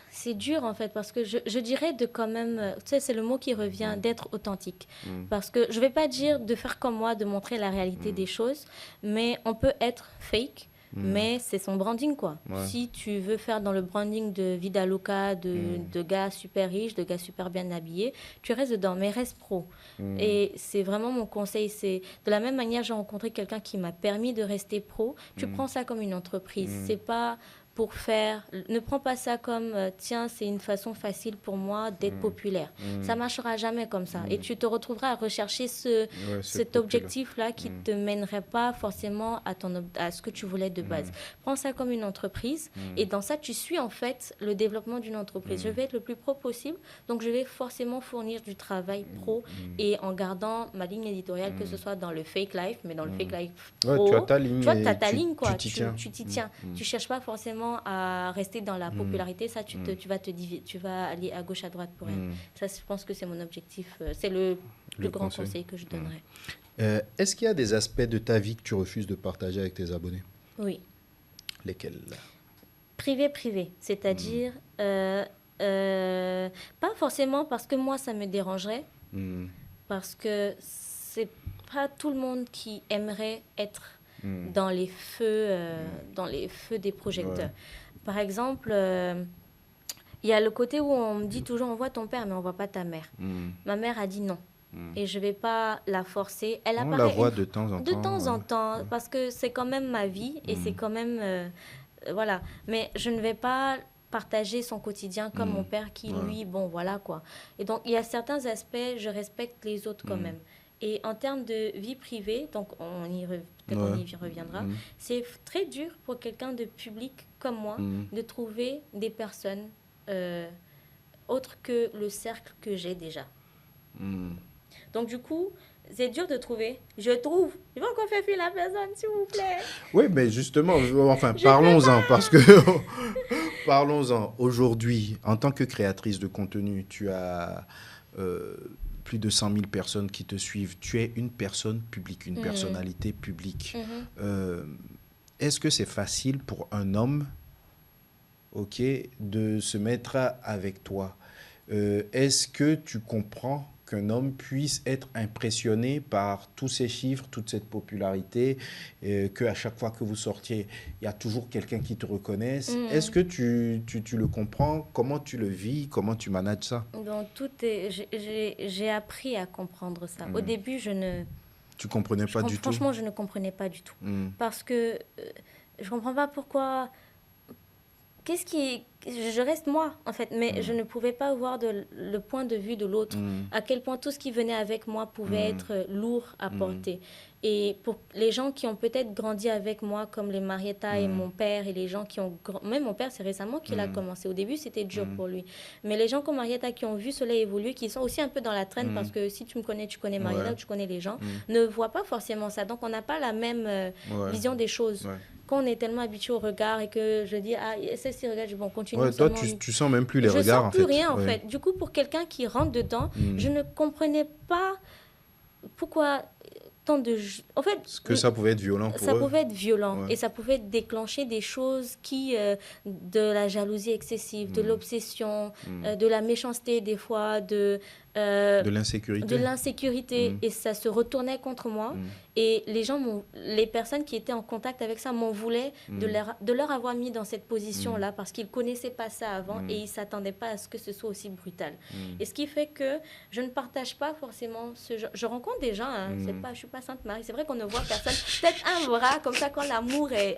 c'est dur en fait parce que je dirais de quand même, tu sais, c'est le mot qui revient, d'être authentique. Parce que je ne vais pas dire de faire comme moi, de montrer la réalité des choses, mais on peut être fake, mais c'est son branding quoi. Si tu veux faire dans le branding de vida loca, de gars super riches, de gars super bien habillés, tu restes dedans, mais reste pro. Et c'est vraiment mon conseil. C'est de la même manière, j'ai rencontré quelqu'un qui m'a permis de rester pro. Tu prends ça comme une entreprise. C'est pas pour faire. Ne prends pas ça comme tiens, c'est une façon facile pour moi d'être populaire. Ça marchera jamais comme ça. Et tu te retrouveras à rechercher cet objectif-là qui te mènerait pas forcément à ce que tu voulais de base. Prends ça comme une entreprise et dans ça, tu suis en fait le développement d'une entreprise. Je vais être le plus pro possible, donc je vais forcément fournir du travail pro et en gardant ma ligne éditoriale, que ce soit dans le fake life, mais dans le fake life pro. Tu as ta ligne. Tu vois, tu as ta ligne, quoi. Tu t'y tiens. Tu t'y tiens. Tu cherches pas forcément à rester dans la popularité. Ça, tu vas aller à gauche, à droite pour elle. Ça, je pense que c'est mon objectif. C'est le plus grand conseil que je donnerais. Est-ce qu'il y a des aspects de ta vie que tu refuses de partager avec tes abonnés? Oui. Lesquels? Privé. C'est-à-dire, pas forcément parce que moi, ça me dérangerait. Parce que c'est pas tout le monde qui aimerait être dans les feux des projecteurs. Ouais. Par exemple, il y a le côté où on me dit toujours on voit ton père mais on voit pas ta mère. Ma mère a dit non. Et je vais pas la forcer. Elle on la voit de temps en temps. De temps en temps, parce que c'est quand même ma vie et c'est quand même voilà. Mais je ne vais pas partager son quotidien comme mon père qui lui bon voilà quoi. Et donc il y a certains aspects je respecte les autres quand même. Et en termes de vie privée, donc on y reviendra, c'est très dur pour quelqu'un de public comme moi de trouver des personnes autres que le cercle que j'ai déjà. Donc du coup, c'est dur de trouver. Je trouve. Il faut qu'on fasse fuir la personne, s'il vous plaît. Oui, mais justement, enfin, parlons-en parce que parlons-en. Aujourd'hui, en tant que créatrice de contenu, tu as plus de 100 000 personnes qui te suivent. Tu es une personne publique, une personnalité publique. Est-ce que c'est facile pour un homme, de se mettre avec toi? Est-ce que tu comprends qu'un homme puisse être impressionné par tous ces chiffres, toute cette popularité, qu'à chaque fois que vous sortiez, il y a toujours quelqu'un qui te reconnaisse? Est-ce que tu le comprends? Comment tu le vis? Comment tu manages ça? Donc, j'ai appris à comprendre ça. Au début, Tu comprenais pas du tout? Franchement, je ne comprenais pas du tout. Parce que je comprends pas pourquoi... Je reste moi, en fait, mais je ne pouvais pas voir le point de vue de l'autre, à quel point tout ce qui venait avec moi pouvait être lourd à porter. Et pour les gens qui ont peut-être grandi avec moi, comme les Marietta et mon père, et les gens qui ont... Même mon père, c'est récemment qu'il a commencé. Au début, c'était dur pour lui. Mais les gens comme Marietta qui ont vu cela évoluer, qui sont aussi un peu dans la traîne, parce que si tu me connais, tu connais Marietta, tu connais les gens, ne voient pas forcément ça. Donc, on n'a pas la même vision des choses. Quand on est tellement habitué au regard et que je dis, ah, celle-ci regarde, bon, continue. Ouais, toi, tu sens même plus les regards, en fait. Je sens plus rien, en fait. Du coup, pour quelqu'un qui rentre dedans, je ne comprenais pas pourquoi tant de... En fait... Que ça pouvait être violent pour eux. Ça pouvait être violent. Et ça pouvait déclencher des choses qui... de la jalousie excessive, de l'obsession, de la méchanceté, des fois, de l'insécurité. De l'insécurité. Et ça se retournait contre moi. Et les personnes qui étaient en contact avec ça m'en voulaient de leur avoir mis dans cette position-là parce qu'ils ne connaissaient pas ça avant et ils ne s'attendaient pas à ce que ce soit aussi brutal. Et ce qui fait que je ne partage pas forcément ce genre. Je rencontre des gens, hein, je ne suis pas Sainte Marie. C'est vrai qu'on ne voit personne. Peut-être un bras, comme ça, quand l'amour est...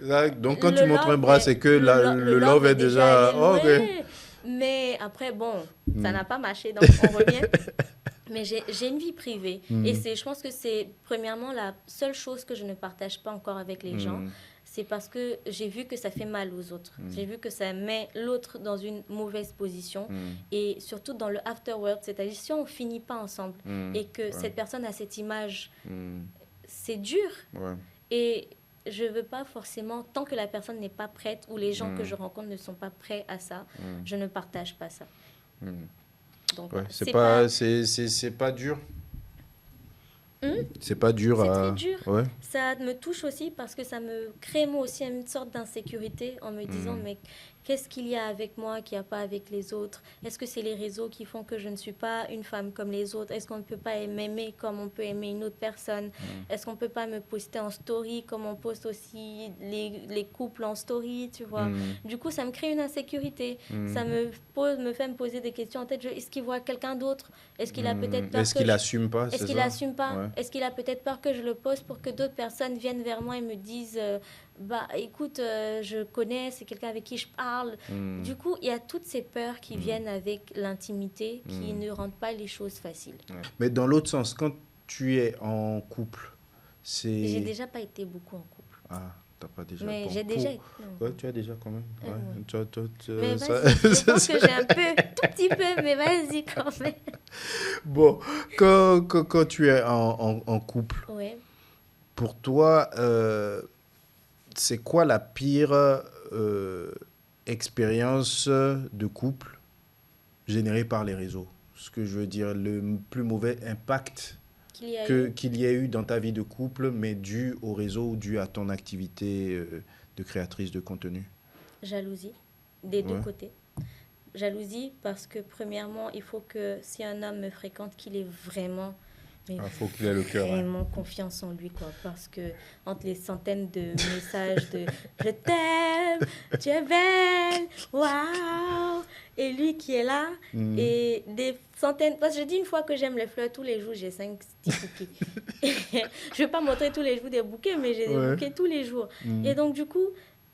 Hein, donc, quand tu montres un bras, c'est que le love est déjà... Mais après, bon, ça n'a pas marché, donc on revient. Mais j'ai une vie privée. Et je pense que c'est, premièrement, la seule chose que je ne partage pas encore avec les gens. C'est parce que j'ai vu que ça fait mal aux autres. J'ai vu que ça met l'autre dans une mauvaise position. Et surtout dans le afterward, c'est-à-dire si on ne finit pas ensemble et que cette personne a cette image, c'est dur. Et... je ne veux pas forcément, tant que la personne n'est pas prête ou les gens que je rencontre ne sont pas prêts à ça, je ne partage pas ça. Donc, c'est pas dur. C'est pas dur. C'est très dur. Ça me touche aussi parce que ça me crée moi aussi une sorte d'insécurité en me disant mais qu'est-ce qu'il y a avec moi qu'il n'y a pas avec les autres? Est-ce que c'est les réseaux qui font que je ne suis pas une femme comme les autres? Est-ce qu'on ne peut pas m'aimer comme on peut aimer une autre personne? Est-ce qu'on ne peut pas me poster en story comme on poste aussi les couples en story, tu vois? Du coup, ça me crée une insécurité. Ça me fait me poser des questions en tête. Est-ce qu'il voit quelqu'un d'autre? Est-ce qu'il a peut-être peur Est-ce qu'il n'assume pas? Est-ce qu'il n'assume pas? Est-ce qu'il a peut-être peur que je le poste pour que d'autres personnes viennent vers moi et me disent bah écoute, je connais, c'est quelqu'un avec qui je parle. Du coup, il y a toutes ces peurs qui viennent avec l'intimité, qui ne rendent pas les choses faciles. Mais dans l'autre sens, quand tu es en couple, J'ai c'est... déjà pas été beaucoup en couple. Ah, t'as pas déjà... Mais Bon, j'ai déjà été. Ouais, tu as déjà quand même. Ouais. Ouais. Mais Ça- vas-y, je pense que j'ai un peu, tout petit peu, mais vas-y quand même. Bon, quand tu es en couple, Ouais. pour toi, c'est quoi la pire expérience de couple générée par les réseaux? Ce que je veux dire, le plus mauvais impact Qu'il y a eu qu'il y ait eu dans ta vie de couple, mais dû au réseau ou dû à ton activité de créatrice de contenu. jalousie des deux Ouais. côtés. Jalousie parce que premièrement, il faut que si un homme me fréquente, qu'il ait vraiment, mais Il faut qu'il ait le cœur. Hein. vraiment confiance en lui, quoi. Parce que entre les centaines de messages de je t'aime, tu es belle, waouh, et lui qui est là, et des centaines. Parce que je dis une fois que j'aime les fleurs, tous les jours j'ai 5 petits bouquets. Je vais pas montrer tous les jours des bouquets, mais j'ai des Ouais. bouquets tous les jours. Et donc, du coup,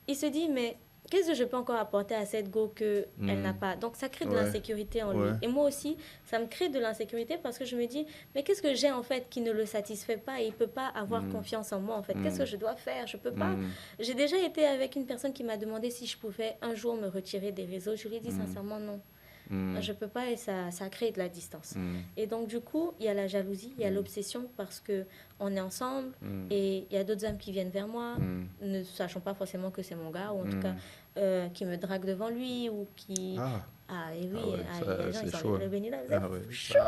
il se dit, mais qu'est-ce que je peux encore apporter à cette go qu'elle n'a pas? Donc, ça crée de Ouais. l'insécurité en Ouais. lui. Et moi aussi, ça me crée de l'insécurité parce que je me dis, mais qu'est-ce que j'ai en fait qui ne le satisfait pas et il ne peut pas avoir confiance en moi en fait? Qu'est-ce que je dois faire? Je peux pas. J'ai déjà été avec une personne qui m'a demandé si je pouvais un jour me retirer des réseaux. Je lui ai dit sincèrement non. Je peux pas et ça crée de la distance. Et donc, du coup, il y a la jalousie, il y a l'obsession parce que on est ensemble et il y a d'autres hommes qui viennent vers moi, ne sachant pas forcément que c'est mon gars, ou en tout cas qui me draguent devant lui ou qui. Ah, et oui, Ah ouais, ça, les gens, c'est ils sont chaud. le béni là. Ah ouais, Chaud.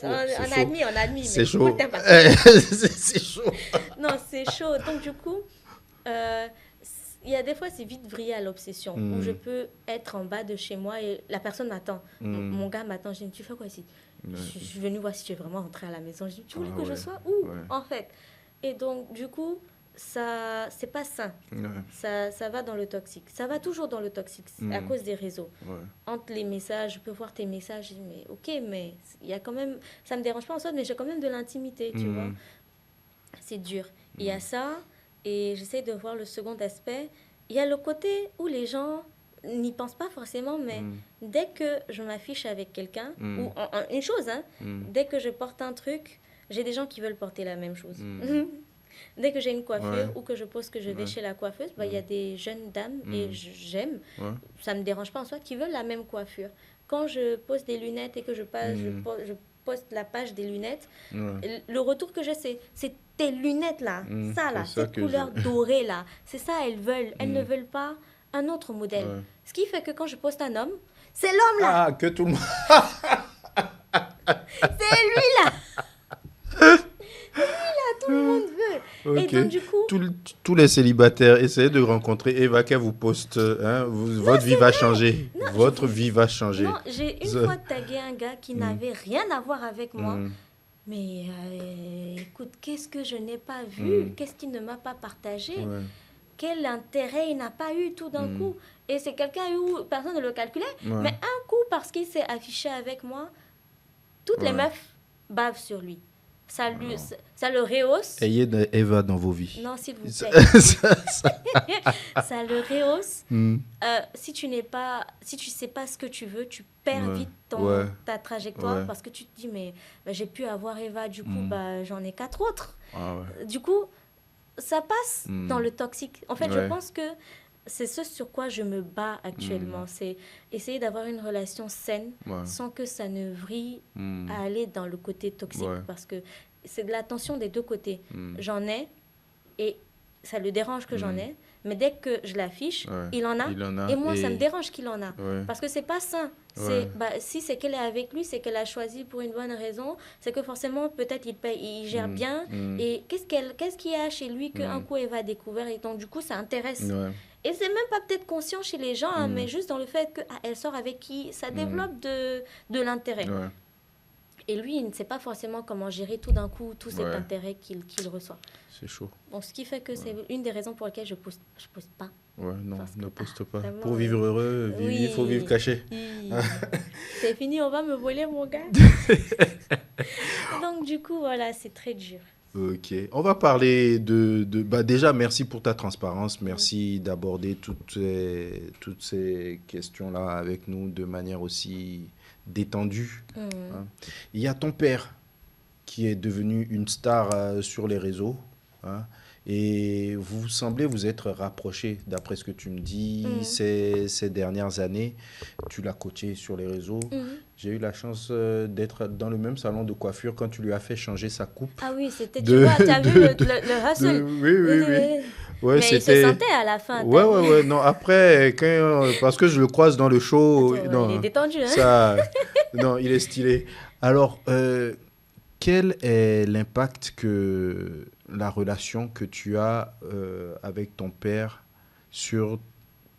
On admet. C'est chaud. Écoute, t'aimes pas. C'est chaud. Non, c'est chaud. Donc, du coup, il y a des fois, c'est vite vrillé à l'obsession, où je peux être en bas de chez moi et la personne m'attend. Mon gars m'attend. Je dis, tu fais quoi ici? Je suis venue voir si tu es vraiment rentré à la maison. Je dis, tu voulais que je sois où, en fait? Et donc, du coup, ça, c'est pas sain. Ça va dans le toxique. Ça va toujours dans le toxique à cause des réseaux. Entre les messages, je peux voir tes messages, je dis, mais ok, mais il y a quand même, ça me dérange pas en soi, mais j'ai quand même de l'intimité, tu vois. C'est dur. Il y a ça, et j'essaie de voir le second aspect. Il y a le côté où les gens n'y pensent pas forcément, mais dès que je m'affiche avec quelqu'un, ou une chose, hein, dès que je porte un truc, j'ai des gens qui veulent porter la même chose. Dès que j'ai une coiffure ou que je pose que je vais chez la coiffeuse, bah, y a des jeunes dames, et j'aime, ça ne me dérange pas en soi, qui veulent la même coiffure. Quand je pose des lunettes et que je poste la page des lunettes, le retour que j'ai, c'est tes lunettes là, ça là, cette couleur dorée là, c'est ça elles veulent. Elles ne veulent pas un autre modèle. Ce qui fait que quand je poste un homme, c'est l'homme là. Ah, que tout le monde... C'est lui là. Tout le monde veut. Okay. Et donc, du coup... Tous les célibataires, essayez de rencontrer Eva qu'elle vous poste. Hein, votre vie va changer. Votre vie va changer. Non, j'ai une fois tagué un gars qui n'avait rien à voir avec moi. Mais écoute, qu'est-ce que je n'ai pas vu? Qu'est-ce qu'il ne m'a pas partagé? Quel intérêt il n'a pas eu tout d'un coup? Et c'est quelqu'un où personne ne le calculait. Mais un coup, parce qu'il s'est affiché avec moi, toutes les meufs bavent sur lui. Ça le rehausse. Ayez Eva dans vos vies. Non, s'il vous plaît. Ça le rehausse. Si tu sais pas ce que tu veux, tu perds vite ta trajectoire parce que tu te dis, mais j'ai pu avoir Eva, du coup, j'en ai 4 autres. Du coup, ça passe dans le toxique. En fait, je pense que c'est ce sur quoi je me bats actuellement. C'est essayer d'avoir une relation saine sans que ça ne vrille à aller dans le côté toxique. Parce que c'est de la tension des deux côtés. J'en ai et ça le dérange que j'en ai. Mais dès que je l'affiche, il en a. Et moi, ça me dérange qu'il en a. Parce que c'est pas sain. Si c'est qu'elle est avec lui, c'est qu'elle a choisi pour une bonne raison. C'est que forcément, peut-être, il gère bien. Et qu'est-ce qu'il y a chez lui qu'un coup, elle va découvrir. Et donc, du coup, ça intéresse. Et c'est même pas peut-être conscient chez les gens, hein, mais juste dans le fait qu'elle sort avec qui, ça développe de l'intérêt. Et lui, il ne sait pas forcément comment gérer tout d'un coup tout cet intérêt qu'il reçoit. C'est chaud. Donc, ce qui fait que c'est une des raisons pour lesquelles je poste pas. Ouais, non, ne poste pas. Vraiment, pour vivre heureux, il faut vivre caché. C'est fini, on va me voler mon gars. Donc, du coup, voilà, c'est très dur. Ok, on va parler bah déjà, merci pour ta transparence, merci d'aborder toutes ces questions-là avec nous de manière aussi détendue, Mm. hein. Il y a ton père qui est devenu une star sur les réseaux, hein, et vous semblez vous être rapprochés, d'après ce que tu me dis, Mm. ces dernières années. Tu l'as coaché sur les réseaux. Mhm. J'ai eu la chance d'être dans le même salon de coiffure quand tu lui as fait changer sa coupe. Ah oui, c'était, tu De, vois, tu as vu de, de, le hustle. oui, oui, oui. Ouais, Mais il se c'était. sentait à la fin, Ouais, t'as vu? ouais, ouais. Non, après, parce que je le croise dans le show, Attends, il est non, détendu, hein? ça, non, il est stylé. Alors, quel est l'impact que la relation que tu as avec ton père sur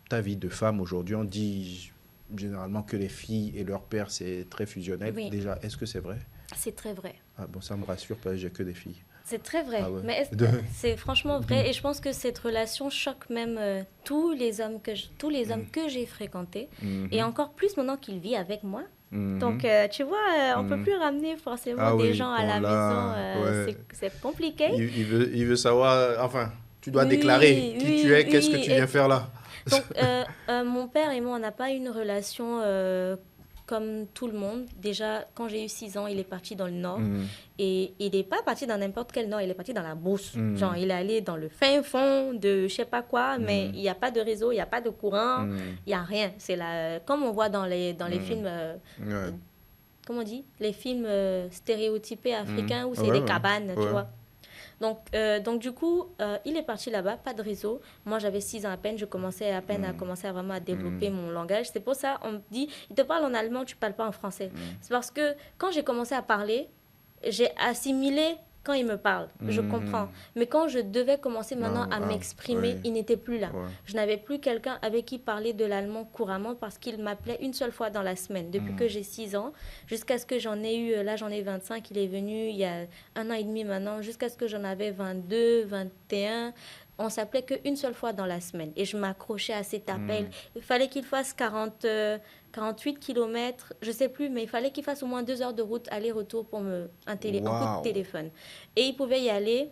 ta vie de femme aujourd'hui? On dit généralement que les filles et leur père, c'est très fusionnel. Oui, Déjà, est-ce que c'est vrai? c'est très vrai. Ah bon, ça me rassure parce que j'ai que des filles. C'est très vrai. Ah ouais. Mais c'est franchement vrai. Et je pense que cette relation choque même tous les hommes que j'ai fréquentés. Et Mhm, encore plus maintenant qu'il vit avec moi. Donc, mhm, tu vois, on peut mhm. plus ramener forcément Ah des oui, gens à bon la maison. là, ouais. C'est compliqué. Il veut savoir, enfin, tu dois déclarer Oui, qui tu oui, es, qu'est-ce que oui. tu viens faire là. Donc, mon père et moi, on n'a pas eu une relation comme tout le monde. Déjà, quand j'ai eu 6 ans, il est parti dans le nord. Mhm, Et il n'est pas parti dans n'importe quel nord, il est parti dans la brousse. Genre, mhm, il est allé dans le fin fond de je sais pas quoi, mais mhm, il n'y a pas de réseau, il n'y a pas de courant, mhm, il n'y a rien. C'est comme on voit dans les mhm. films, Ouais. comment on dit? Les films stéréotypés Mhm. africains où c'est Ouais, des ouais, cabanes, tu ouais. vois. Donc du coup, il est parti là-bas, pas de réseau. Moi, j'avais 6 ans à peine, je commençais à peine à Mhm, commencer à vraiment à développer mhm, mon langage. C'est pour ça, on me dit, il te parle en allemand, tu parles pas en français. C'est parce que quand j'ai commencé à parler, j'ai assimilé quand il me parle, je comprends. mhm. Mais quand je devais commencer maintenant Non, à ah, m'exprimer, ouais, il n'était plus là. ouais. Je n'avais plus quelqu'un avec qui parler de l'allemand couramment parce qu'il m'appelait une seule fois dans la semaine. Depuis que Mhm, j'ai 6 ans, jusqu'à ce que j'en ai eu, là j'en ai 25, il est venu il y a 1 an et demi maintenant, jusqu'à ce que j'en avais 22, 21. On s'appelait qu'une seule fois dans la semaine. Et je m'accrochais à cet appel. mhm. Il fallait qu'il fasse 48 kilomètres, je sais plus, mais il fallait qu'il fasse au moins 2 heures de route aller-retour pour un coup de Waouh. téléphone. Et il pouvait y aller,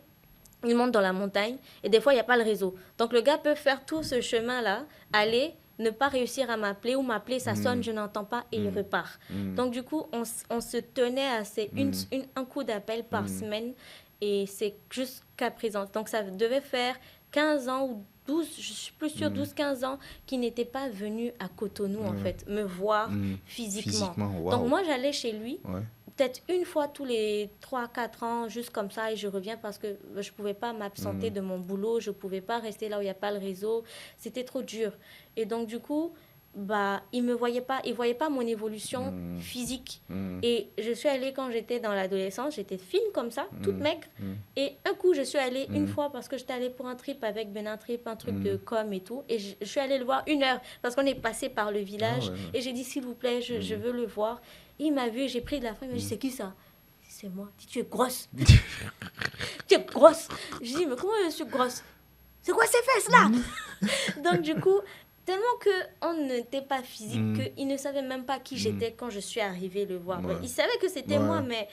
il monte dans la montagne, et des fois, il n'y a pas le réseau. Donc, le gars peut faire tout ce chemin-là, aller, ne pas réussir à m'appeler, ou m'appeler, ça sonne, Mhm, je n'entends pas, et il mhm, repart. mhm, Donc, du coup, on se tenait à mhm, un coup d'appel par mhm, semaine, et c'est jusqu'à présent. Donc, ça devait faire 15 ans ou 12, je suis plus sûre, mhm. 12 15 ans, qui n'était pas venu à Cotonou, en Ouais. fait, me voir Mhm. physiquement. Physiquement, Donc, waouh. moi, j'allais chez lui, Ouais. peut-être une fois tous les 3 4 ans, juste comme ça, et je reviens parce que je ne pouvais pas m'absenter Mhm, de mon boulot, je ne pouvais pas rester là où il n'y a pas le réseau, c'était trop dur. Et donc, du coup, bah, il voyait pas mon évolution mhm, physique. mhm, Et je suis allée quand j'étais dans l'adolescence, j'étais fine comme ça, toute mhm, maigre. mhm, Et un coup, je suis allée une mhm, fois parce que j'étais allée pour un trip avec Benin Trip, un truc de mhm. com et tout. Et je suis allée le voir 1 heure parce qu'on est passé par le Ah village. ouais, ouais. Et j'ai dit, s'il vous plaît, je Mhm, veux le voir. Il m'a vu, j'ai pris de la faim, il m'a dit, mhm. c'est qui ça? C'est moi. Il dit, tu es grosse. Tu es grosse. Je dis, mais comment je suis grosse? C'est quoi ces fesses-là? Donc, du coup, tellement qu'on n'était pas physique, Mhm, qu'il ne savait même pas qui mhm. j'étais quand je suis arrivée le voir. Ouais, Il savait que c'était moi, ouais, mais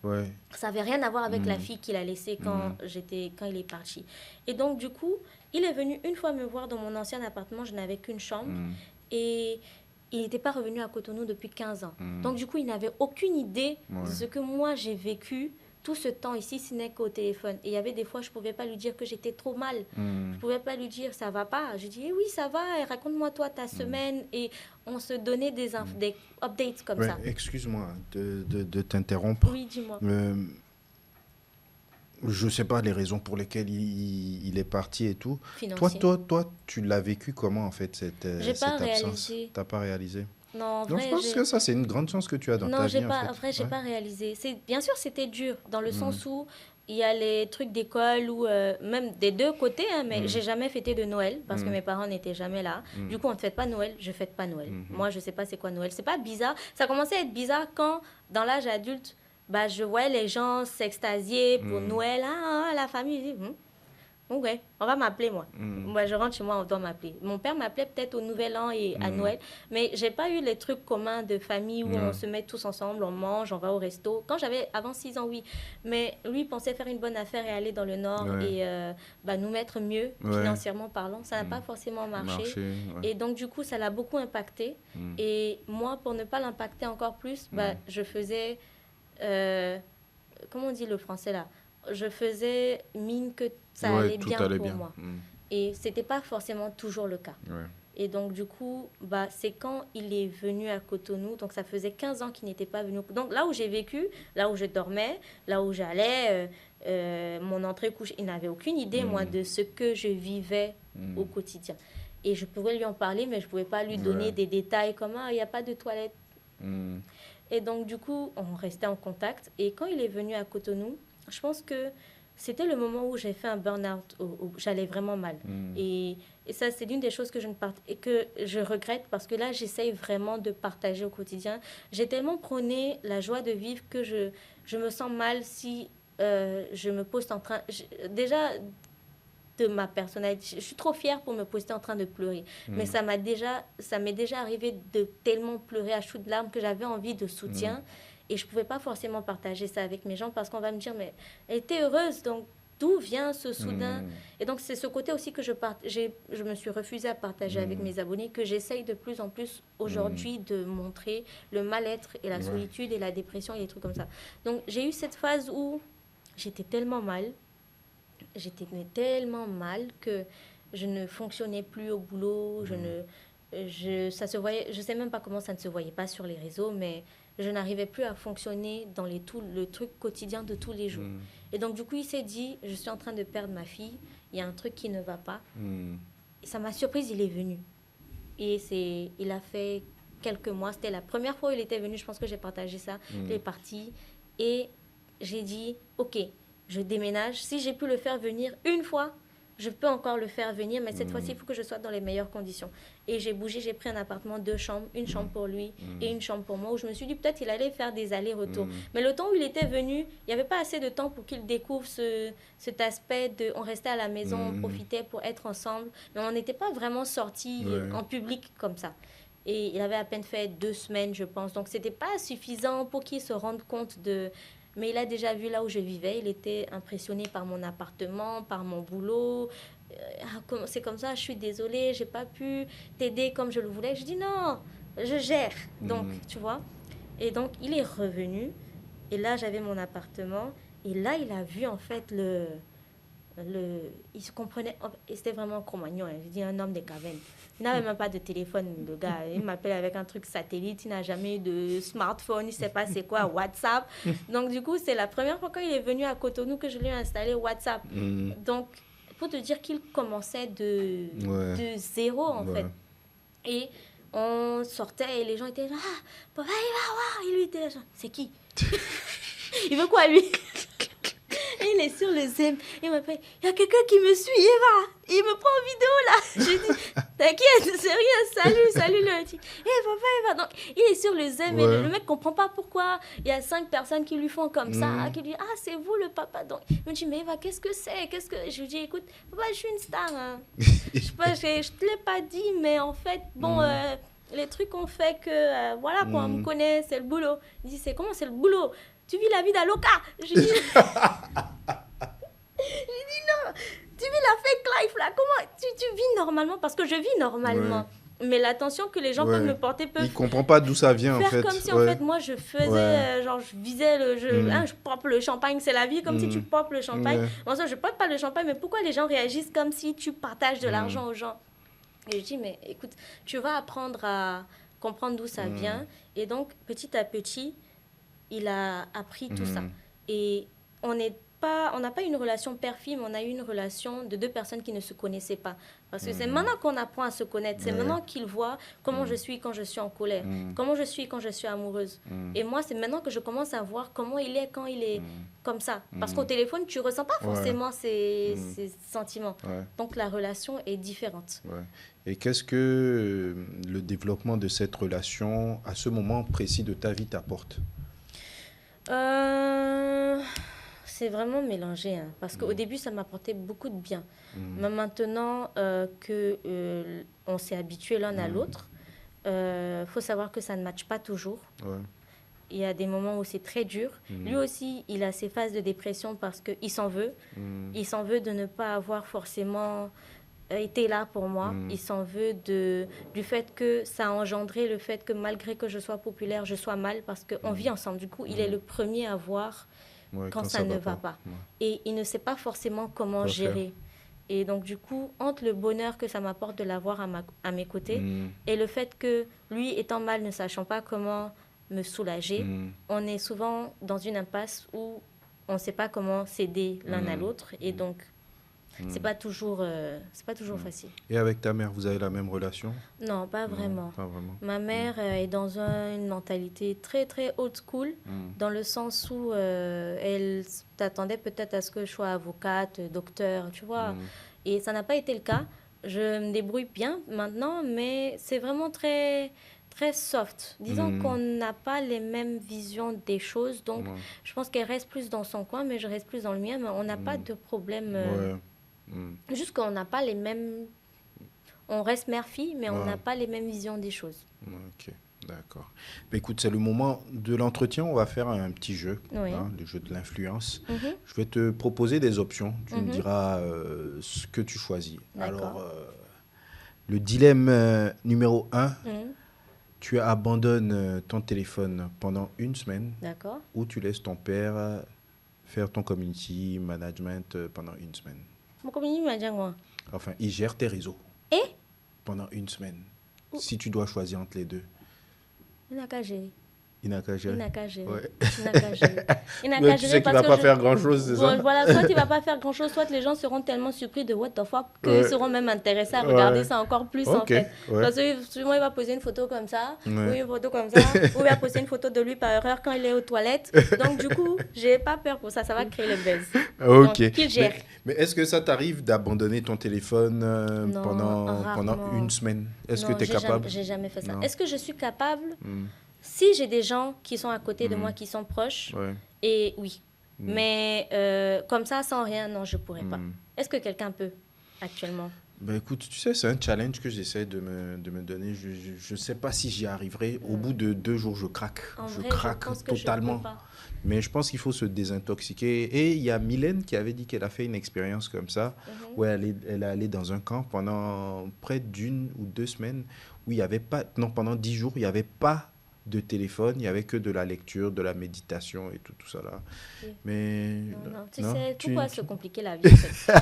ouais. ça n'avait rien à voir avec la Mhm, fille qu'il a laissée mhm, quand il est parti. Et donc, du coup, il est venu une fois me voir dans mon ancien appartement. Je n'avais qu'une chambre. mhm, Et il n'était pas revenu à Cotonou depuis 15 ans. mhm. Donc, du coup, il n'avait aucune idée de Ouais. ce que moi j'ai vécu tout ce temps ici, ce n'est qu'au téléphone. Et il y avait des fois, je ne pouvais pas lui dire que j'étais trop mal. Je ne Mhm, pouvais pas lui dire ça va pas. Je dis oui, ça va, et raconte-moi toi ta semaine. Et on se donnait des updates comme ouais, ça. excuse-moi de t'interrompre. Oui, dis-moi. Euh, je sais pas les raisons pour lesquelles il est parti et tout. Financier. Toi, tu l'as vécu comment en fait J'ai pas cette absence? réalisé. T'as pas réalisé? Non, en Donc je vrai, pense que ça c'est une grande chance que tu as dans non, ta j'ai vie en pas, en fait. vrai, j'ai Ouais. pas réalisé. Bien sûr, c'était dur, dans le Mhm, sens où il y a les trucs d'école, ou même des deux côtés, hein, mais mhm, j'ai jamais fêté de Noël parce que mhm, mes parents n'étaient jamais là. mhm, Du coup, on ne fête pas Noël, je fête pas Noël. mhm, Moi, je sais pas c'est quoi Noël. C'est pas bizarre. Ça commençait à être bizarre quand, dans l'âge adulte, bah, je voyais les gens s'extasier pour mhm, Noël. Ah, ah, la famille. Je dis, Ouais, on va m'appeler, moi. Moi, je rentre chez moi, on doit m'appeler. Mon père m'appelait peut-être au Nouvel An et à Noël, mais j'ai pas eu les trucs communs de famille où on se met tous ensemble, on mange, on va au resto. Quand j'avais avant 6 ans, oui. Mais lui, il pensait faire une bonne affaire et aller dans le Nord et nous mettre mieux, financièrement parlant. Ça n'a pas forcément marché. Et donc, du coup, ça l'a beaucoup impacté. Et moi, pour ne pas l'impacter encore plus, je faisais... comment on dit le français là? Je faisais mine que ça allait bien pour moi. Et c'était pas forcément toujours le cas. Et donc, du coup, c'est quand il est venu à Cotonou. Donc, ça faisait 15 ans qu'il n'était pas venu. Donc, là où j'ai vécu, là où je dormais, là où j'allais, mon entrée-couche, il n'avait aucune idée, moi, de ce que je vivais au quotidien. Et je pouvais lui en parler, mais je ne pouvais pas lui donner des détails comme « Ah, il n'y a pas de toilette. » Et donc, du coup, on restait en contact. Et quand il est venu à Cotonou, je pense que c'était le moment où j'ai fait un burn-out, où j'allais vraiment mal. Et ça, c'est l'une des choses que je regrette parce que là, j'essaye vraiment de partager au quotidien. J'ai tellement prôné la joie de vivre que je me sens mal si je me poste en train... déjà, de ma personnalité, je suis trop fière pour me poster en train de pleurer. Mais ça m'est déjà arrivé de tellement pleurer à chaudes larmes que j'avais envie de soutien. Et je ne pouvais pas forcément partager ça avec mes gens parce qu'on va me dire, mais elle était heureuse, donc d'où vient ce soudain? Et donc, c'est ce côté aussi que je me suis refusée à partager avec mes abonnés, que j'essaye de plus en plus aujourd'hui de montrer le mal-être et la solitude et la dépression et des trucs comme ça. Donc, j'ai eu cette phase où j'étais tellement mal que je ne fonctionnais plus au boulot, ça se voyait, je sais même pas comment ça ne se voyait pas sur les réseaux, mais je n'arrivais plus à fonctionner dans le truc quotidien de tous les jours. Et donc, du coup, il s'est dit, je suis en train de perdre ma fille, il y a un truc qui ne va pas. Et ça m'a surprise, il est venu. Et il a fait quelques mois, c'était la première fois où il était venu, je pense que j'ai partagé ça, il est parti. Et j'ai dit, ok, je déménage. Si j'ai pu le faire venir une fois, je peux encore le faire venir, mais cette fois-ci, il faut que je sois dans les meilleures conditions. Et j'ai bougé, j'ai pris un appartement, 2 chambres, une chambre pour lui et une chambre pour moi, où je me suis dit peut-être il allait faire des allers-retours. Mais le temps où il était venu, il n'y avait pas assez de temps pour qu'il découvre cet aspect de... On restait à la maison, on profitait pour être ensemble, mais on n'était pas vraiment sortis en public comme ça. Et il avait à peine fait 2 semaines, je pense. Donc, ce n'était pas suffisant pour qu'il se rende compte de... Mais il a déjà vu là où je vivais. Il était impressionné par mon appartement, par mon boulot. C'est comme ça, je suis désolée, je n'ai pas pu t'aider comme je le voulais. Je dis non, je gère. Donc, tu vois. Et donc, il est revenu. Et là, j'avais mon appartement. Et là, il a vu en fait il se comprenait. Et c'était vraiment Cro-Magnon. Je dis un homme des cavernes. Il n'avait même pas de téléphone, le gars. Il m'appelle avec un truc satellite. Il n'a jamais eu de smartphone. Il ne sait pas c'est quoi WhatsApp. Donc, du coup, c'est la première fois quand il est venu à Cotonou que je lui ai installé WhatsApp. Donc, pour te dire qu'il commençait de zéro, en fait. Et on sortait et les gens étaient là, ah, papa, il va voir. Et lui était là, c'est qui? Il veut quoi, lui? Il est sur le Zem. Il m'appelle. Il y a quelqu'un qui me suit, Eva. Il me prend en vidéo, là. Je dis, t'inquiète, c'est rien. Salut, le petit. Papa, Eva. Donc, il est sur le Zem. Et le mec comprend pas pourquoi. Il y a 5 personnes qui lui font comme ça. Qui lui disent, ah, c'est vous, le papa. Donc, il me dit, mais Eva, qu'est-ce que c'est? Je lui dis, écoute, papa, je suis une star. Hein. Je te l'ai pas dit, mais en fait, bon... les trucs qu'on fait que, voilà, quoi, on me connaît, c'est le boulot. Il dit, c'est comment c'est le boulot? Tu vis la vie d'Aloca. Je dis non, tu vis la fake life là. Comment tu vis normalement? Parce que je vis normalement. Mais l'attention que les gens peuvent me porter peuvent... Il comprend pas d'où ça vient en fait. Faire comme si en fait moi je faisais, genre je visais je pop le champagne, c'est la vie, comme si tu popes le champagne. Bon, ça, je pop pas le champagne, mais pourquoi les gens réagissent comme si tu partages de l'argent aux gens? Et je dis, mais écoute, tu vas apprendre à comprendre d'où ça vient. Et donc, petit à petit, il a appris tout ça. Et on n'a pas une relation père-fille, mais on a eu une relation de 2 personnes qui ne se connaissaient pas. Parce que c'est maintenant qu'on apprend à se connaître. C'est maintenant qu'il voit comment je suis quand je suis en colère, comment je suis quand je suis amoureuse. Et moi, c'est maintenant que je commence à voir comment il est quand il est comme ça. Parce qu'au téléphone, tu ne ressens pas forcément ces sentiments. Donc, la relation est différente. Et qu'est-ce que le développement de cette relation, à ce moment précis de ta vie, t'apporte? C'est vraiment mélangé, hein, parce qu'au début, ça m'apportait beaucoup de bien. Mais maintenant on s'est habitué l'un à l'autre, faut savoir que ça ne matche pas toujours. Ouais. Il y a des moments où c'est très dur. Lui aussi, il a ses phases de dépression parce qu'il s'en veut. Il s'en veut de ne pas avoir forcément été là pour moi. Il s'en veut du fait que ça a engendré le fait que malgré que je sois populaire, je sois mal parce qu'on vit ensemble. Du coup, il est le premier à voir Ouais, quand ça ne va pas. Ouais. Et il ne sait pas forcément comment Quoi faire. gérer. Et donc, du coup, entre le bonheur que ça m'apporte de l'avoir à mes côtés et le fait que lui, étant mal, ne sachant pas comment me soulager, on est souvent dans une impasse où on ne sait pas comment s'aider l'un à l'autre. Et donc, c'est pas toujours facile. Et avec ta mère, vous avez la même relation? Non, pas Non, vraiment. pas vraiment. Ma mère est dans une mentalité très, très old school, dans le sens où elle t'attendait peut-être à ce que je sois avocate, docteur, tu vois. Et ça n'a pas été le cas. Je me débrouille bien maintenant, mais c'est vraiment très, très soft. Disons qu'on n'a pas les mêmes visions des choses, donc Ouais. je pense qu'elle reste plus dans son coin, mais je reste plus dans le mien, mais on n'a pas de problème. Ouais. Juste qu'on n'a pas les mêmes... On reste mère-fille, mais on Ouais. n'a pas les mêmes visions des choses. Ok, d'accord. Bah, écoute, c'est le moment de l'entretien. On va faire un petit jeu, Oui. le jeu de l'influence. Mhm. Je vais te proposer des options. Tu me diras ce que tu choisis. D'accord. Alors, le dilemme numéro 1, Mhm. tu abandonnes ton téléphone pendant une semaine D'accord. ou tu laisses ton père faire ton community management pendant une semaine. Mon communiqué m'a dit moi. Enfin, il gère tes réseaux Et pendant une semaine. Si tu dois choisir entre les deux, il n'a qu'à gérer. il n'a qu'à Il gérer. n'a qu'à gérer. Ouais. Il n'a qu'à gérer. Il n'a Mais qu'à tu gérer sais qu'il parce va que pas faire grand-chose, c'est ça? Voilà, soit il va pas faire grand-chose, soit les gens seront tellement surpris de what the fuck qu'ils Ouais. seront même intéressés à regarder Ouais. ça encore plus en Ok, fait. ouais. Parce que souvent il va poser une photo comme ça, Ouais. ou une photo comme ça, ou il va poster une photo de lui par erreur quand il est aux toilettes. Donc du coup, j'ai pas peur pour ça, ça va créer le buzz. Ok. Donc, qu'il gère. Mais est-ce que ça t'arrive d'abandonner ton téléphone Non, pendant rarement. une semaine? Est-ce que Non, tu es capable? J'ai jamais fait ça. Non. Est-ce que je suis capable? Hmm. Si j'ai des gens qui sont à côté de moi, qui sont proches, Ouais. et oui. Mais comme ça, sans rien, non, je pourrais pas. Est-ce que quelqu'un peut actuellement? Ben écoute, tu sais, c'est un challenge que j'essaie de me donner. Je sais pas si j'y arriverai. Au bout de 2 jours, je craque. En Je vrai, craque je pense que totalement. je peux pas. Mais je pense qu'il faut se désintoxiquer. Et il y a Mylène qui avait dit qu'elle a fait une expérience comme ça, où elle est allée dans un camp pendant près d'1 ou 2 semaines, où il y avait pas, non, pendant 10 jours, il n'y avait pas de téléphone, il n'y avait que de la lecture, de la méditation et tout ça là. Oui. Mais Non, tu non, sais, tu- pourquoi tu- se compliquer la vie en fait?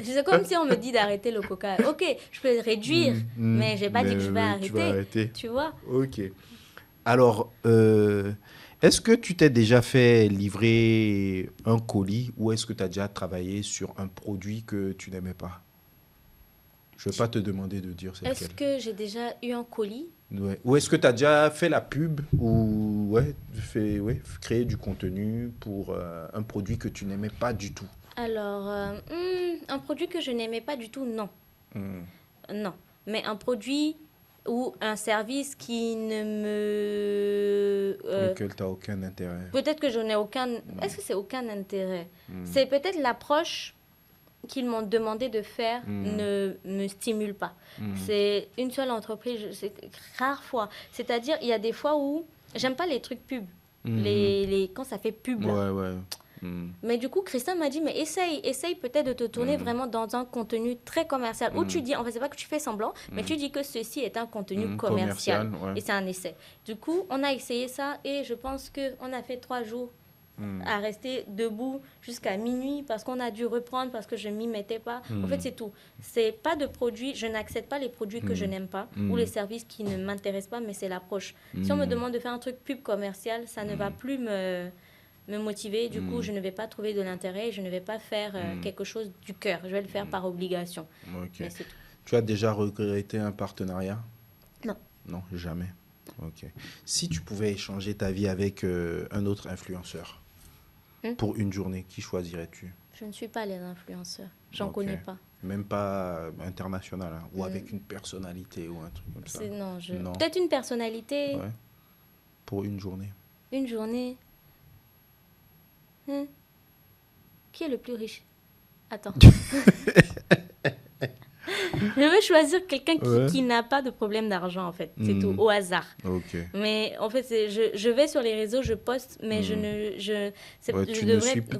C'est comme si on me dit d'arrêter le coca. Ok, je peux le réduire, mais j'ai pas dit que je vais tu vas arrêter. arrêter. Tu vois? Ok. Alors, est-ce que tu t'es déjà fait livrer un colis ou est-ce que tu as déjà travaillé sur un produit que tu n'aimais pas? Je ne vais pas te demander de dire c'est Est-ce lequel. que j'ai déjà eu un colis? Ouais. Ou est-ce que tu as déjà fait la pub ou créé du contenu pour un produit que tu n'aimais pas du tout? Alors, un produit que je n'aimais pas du tout, non. Hmm. Non. Mais un produit ou un service qui ne me... Pour lequel tu n'as aucun intérêt. peut-être que je n'ai aucun... Est-ce que c'est aucun intérêt? C'est peut-être l'approche qu'ils m'ont demandé de faire ne me stimule pas. C'est une seule entreprise, c'est rare fois. C'est-à-dire, il y a des fois où j'aime pas les trucs pub. Quand ça fait pub, là. Ouais. Hmm. Mais du coup, Christian m'a dit, mais essaye peut-être de te tourner vraiment dans un contenu très commercial. Où tu dis, en fait, c'est pas que tu fais semblant, mais tu dis que ceci est un contenu commercial. Commercial, ouais. Et c'est un essai. Du coup, on a essayé ça et je pense qu'on a fait 3 jours à rester debout jusqu'à minuit parce qu'on a dû reprendre parce que je m'y mettais pas. En fait, c'est tout. C'est pas de produits, je n'accepte pas les produits que je n'aime pas ou les services qui ne m'intéressent pas, mais c'est l'approche. Si on me demande de faire un truc pub commercial, ça ne va plus me motiver. Du coup, je ne vais pas trouver de l'intérêt et je ne vais pas faire quelque chose du cœur. Je vais le faire par obligation. Ok. Mais c'est tout. Tu as déjà regretté un partenariat? Non. Non, jamais. Ok. Si tu pouvais échanger ta vie avec un autre influenceur pour une journée, qui choisirais-tu? Je ne suis pas les influenceurs. J'en Ok. connais pas. Même pas international, hein, ou avec une personnalité ou un truc comme ça. Non. Peut-être une personnalité, Ouais. Pour une journée. une journée. Qui est le plus riche? Attends. Je veux choisir quelqu'un qui n'a pas de problème d'argent, en fait. C'est tout, au hasard. Ok. Mais en fait, je vais sur les réseaux, je poste, mais je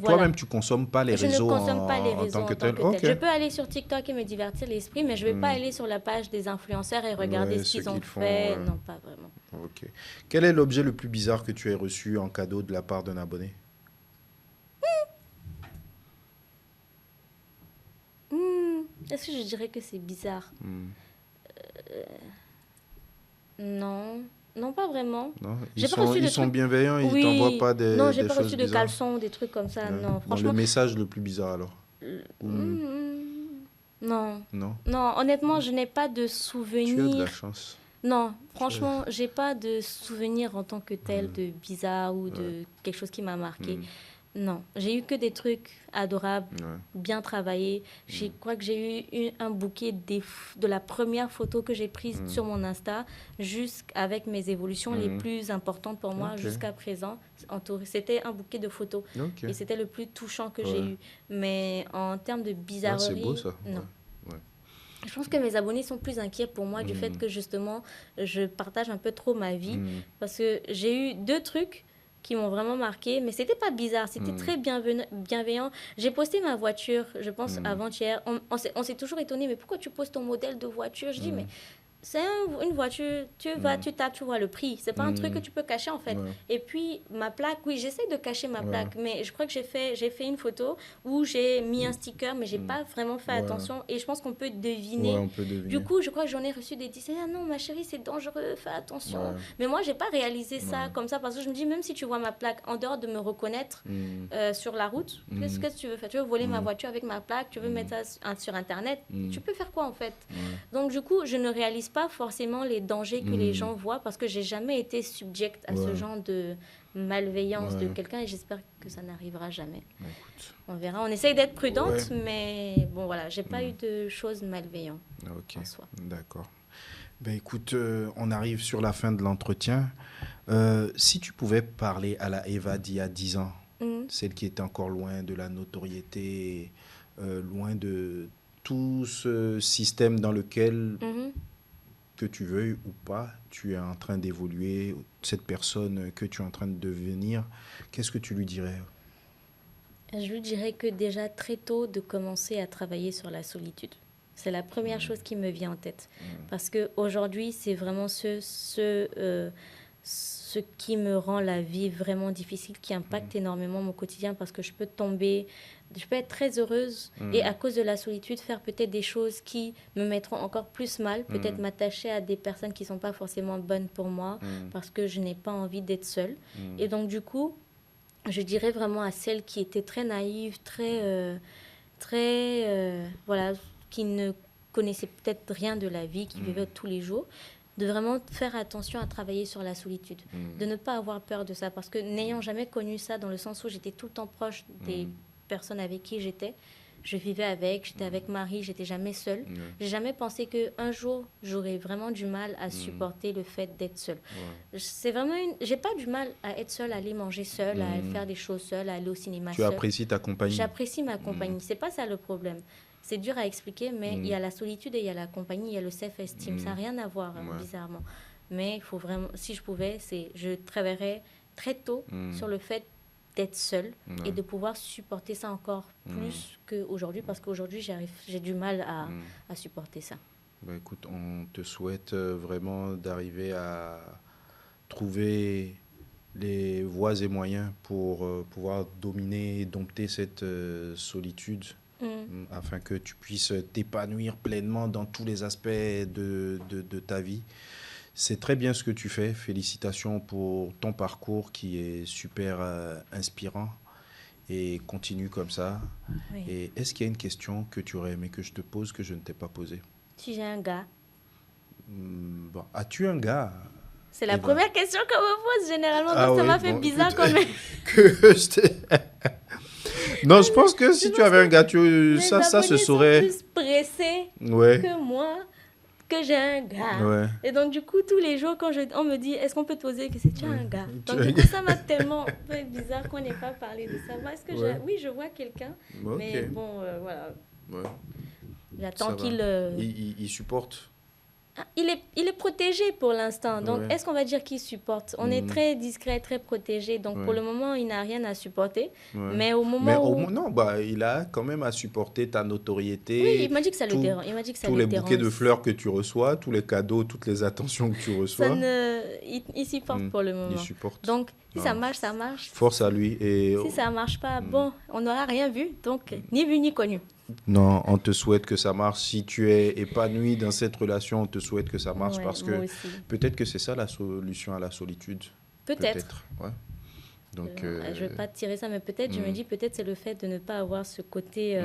toi-même, tu ne consommes pas les réseaux Je ne consomme pas les réseaux en tant que tel. Okay. Je peux aller sur TikTok et me divertir l'esprit, mais je ne vais pas aller sur la page des influenceurs et regarder ce qu'ils ont fait. Non, pas vraiment. Ok. Quel est l'objet le plus bizarre que tu aies reçu en cadeau de la part d'un abonné? Est-ce que je dirais que c'est bizarre? Non. Non, pas vraiment. Non, ils sont bienveillants, ils ne t'envoient pas des choses bizarres. Non, je n'ai pas reçu de caleçon, des trucs comme ça. Ouais. Non, franchement. Le message le plus bizarre, alors? Non. Non, honnêtement, je n'ai pas de souvenir. Tu as de la chance. Non, franchement, j'ai pas de souvenir en tant que tel de bizarre ou de quelque chose qui m'a marqué. Non, j'ai eu que des trucs adorables, bien travaillés. Je crois que j'ai eu un bouquet de la première photo que j'ai prise sur mon Insta, jusqu'avec mes évolutions les plus importantes pour moi jusqu'à présent. C'était un bouquet de photos et c'était le plus touchant que j'ai eu. Mais en termes de bizarrerie, c'est beau, ça. Non. Je pense que mes abonnés sont plus inquiets pour moi du fait que justement, je partage un peu trop ma vie. Parce que j'ai eu 2 trucs qui m'ont vraiment marqué, mais c'était pas bizarre, c'était très bienveillant. J'ai posté ma voiture, je pense, avant-hier. On s'est toujours étonné, mais pourquoi tu poses ton modèle de voiture? Je dis, mais c'est une voiture, tu tapes, tu vois le prix. C'est pas un truc que tu peux cacher, en fait. Et puis, ma plaque, oui, j'essaie de cacher ma plaque, mais je crois que j'ai fait une photo où j'ai mis un sticker, mais j'ai pas vraiment fait attention. Et je pense qu'on peut deviner. On peut deviner. Du coup, je crois que j'en ai reçu des 10. Ah non, ma chérie, c'est dangereux, fais attention. Mais moi, j'ai pas réalisé ça comme ça, parce que je me dis, même si tu vois ma plaque, en dehors de me reconnaître sur la route, qu'est-ce que tu veux faire? Tu veux voler ma voiture avec ma plaque? Tu veux mettre ça sur Internet? Tu peux faire quoi, en fait? Donc, du coup, je ne réalise pas forcément les dangers que les gens voient, parce que j'ai jamais été subjecte à ce genre de malveillance de quelqu'un, et j'espère que ça n'arrivera jamais. Écoute. On verra. On essaye d'être prudente, mais bon, voilà, j'ai pas eu de choses malveillantes en soi. D'accord. Ben écoute, on arrive sur la fin de l'entretien. Si tu pouvais parler à la Eva d'il y a 10 ans, celle qui était encore loin de la notoriété, loin de tout ce système dans lequel, que tu veuilles ou pas, tu es en train d'évoluer, cette personne que tu es en train de devenir, qu'est-ce que tu lui dirais? Je lui dirais que déjà très tôt, de commencer à travailler sur la solitude. C'est la première chose qui me vient en tête. Parce qu'aujourd'hui, c'est vraiment ce qui me rend la vie vraiment difficile, qui impacte énormément mon quotidien, parce que je peux être très heureuse et à cause de la solitude, faire peut-être des choses qui me mettront encore plus mal, peut-être m'attacher à des personnes qui ne sont pas forcément bonnes pour moi, parce que je n'ai pas envie d'être seule. Et donc, du coup, je dirais vraiment à celles qui étaient très naïves, voilà, qui ne connaissaient peut-être rien de la vie, qui vivaient tous les jours, de vraiment faire attention à travailler sur la solitude, de ne pas avoir peur de ça, parce que n'ayant jamais connu ça, dans le sens où j'étais tout le temps proche des personnes avec qui j'étais, je vivais avec, j'étais avec Marie, j'étais jamais seule. J'ai jamais pensé qu'un jour, j'aurais vraiment du mal à supporter le fait d'être seule. C'est vraiment j'ai pas du mal à être seule, à aller manger seule, à faire des choses seule, à aller au cinéma seule. Tu apprécies ta compagnie? J'apprécie ma compagnie, c'est pas ça le problème. C'est dur à expliquer, mais il y a la solitude et il y a la compagnie, il y a le self-esteem. Ça n'a rien à voir, bizarrement. Mais il faut vraiment, si je pouvais, je travaillerais très tôt sur le fait d'être seule et de pouvoir supporter ça encore plus qu'aujourd'hui, parce qu'aujourd'hui, j'ai du mal à supporter ça. Ben écoute, on te souhaite vraiment d'arriver à trouver les voies et moyens pour pouvoir dominer et dompter cette solitude, afin que tu puisses t'épanouir pleinement dans tous les aspects de ta vie. C'est très bien ce que tu fais. Félicitations pour ton parcours qui est super inspirant, et continue comme ça. Oui. Et est-ce qu'il y a une question que tu aurais aimé que je te pose que je ne t'ai pas posée? Si j'ai un gars. Bon, as-tu un gars? C'est la première question qu'on me pose généralement, donc ça m'a fait bizarre quand même. Non, je pense que si tu avais un gars, ça se saurait. Ils sont plus pressés que moi. que j'ai un gars. Ouais. Et donc, du coup, tous les jours, quand on me dit, est-ce qu'on peut t'oser que c'est tu as un gars. Donc, du coup, ça m'a tellement fait bizarre qu'on n'ait pas parlé de ça. Est-ce que oui, je vois quelqu'un, mais bon, voilà. Ouais. J'attends qu'il... Il supporte. Il est protégé pour l'instant. Donc, est-ce qu'on va dire qu'il supporte? On est très discret, très protégé. Donc, pour le moment, il n'a rien à supporter. Mais au moment non, il a quand même à supporter ta notoriété. Oui, il m'a dit que ça le dérange. Il m'a dit que ça tous le les dérange. bouquets de fleurs que tu reçois, tous les cadeaux, toutes les attentions que tu reçois. Il supporte pour le moment. Il supporte. Donc, si ça marche, ça marche. Force à lui. Et... Si ça ne marche pas, bon, on n'aura rien vu. Donc, ni vu ni connu. Non, on te souhaite que ça marche. Si tu es épanoui dans cette relation, on te souhaite que ça marche parce que peut-être que c'est ça la solution à la solitude. Peut-être. Ouais. Donc, je ne vais pas tirer ça, mais peut-être, je me dis, peut-être c'est le fait de ne pas avoir ce côté...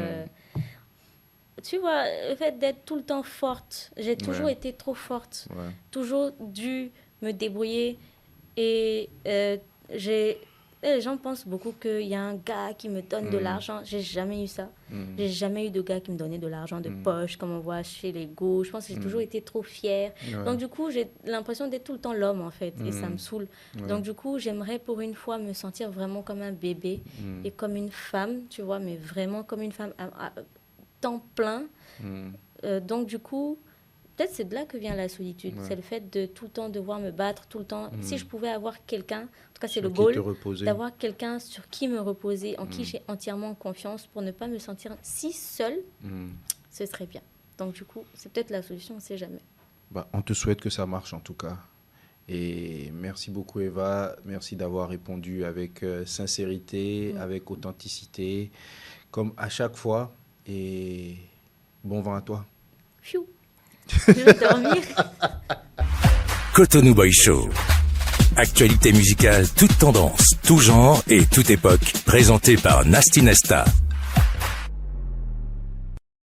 Tu vois, le fait d'être tout le temps forte. J'ai toujours été trop forte. Toujours dû me débrouiller. Et les gens pensent beaucoup qu'il y a un gars qui me donne de l'argent. J'ai jamais eu ça. J'ai jamais eu de gars qui me donnait de l'argent de poche, comme on voit chez les go. Je pense que j'ai toujours été trop fière. Donc, du coup, j'ai l'impression d'être tout le temps l'homme, en fait. Et ça me saoule. Donc, du coup, j'aimerais pour une fois me sentir vraiment comme un bébé et comme une femme, tu vois, mais vraiment comme une femme à temps plein. Donc, du coup... Peut-être c'est de là que vient la solitude. C'est le fait de tout le temps devoir me battre, tout le temps. Si je pouvais avoir quelqu'un, en tout cas c'est le goal, d'avoir quelqu'un sur qui me reposer, en qui j'ai entièrement confiance pour ne pas me sentir si seule, ce serait bien. Donc du coup, c'est peut-être la solution, on ne sait jamais. On te souhaite que ça marche en tout cas. Et merci beaucoup Eva, merci d'avoir répondu avec sincérité, avec authenticité, comme à chaque fois. Et bon vent à toi. Pfiou. Je vais dormir. Cotonou Boy Show. Actualité musicale, toute tendance, tout genre et toute époque. Présenté par Nasty Nesta.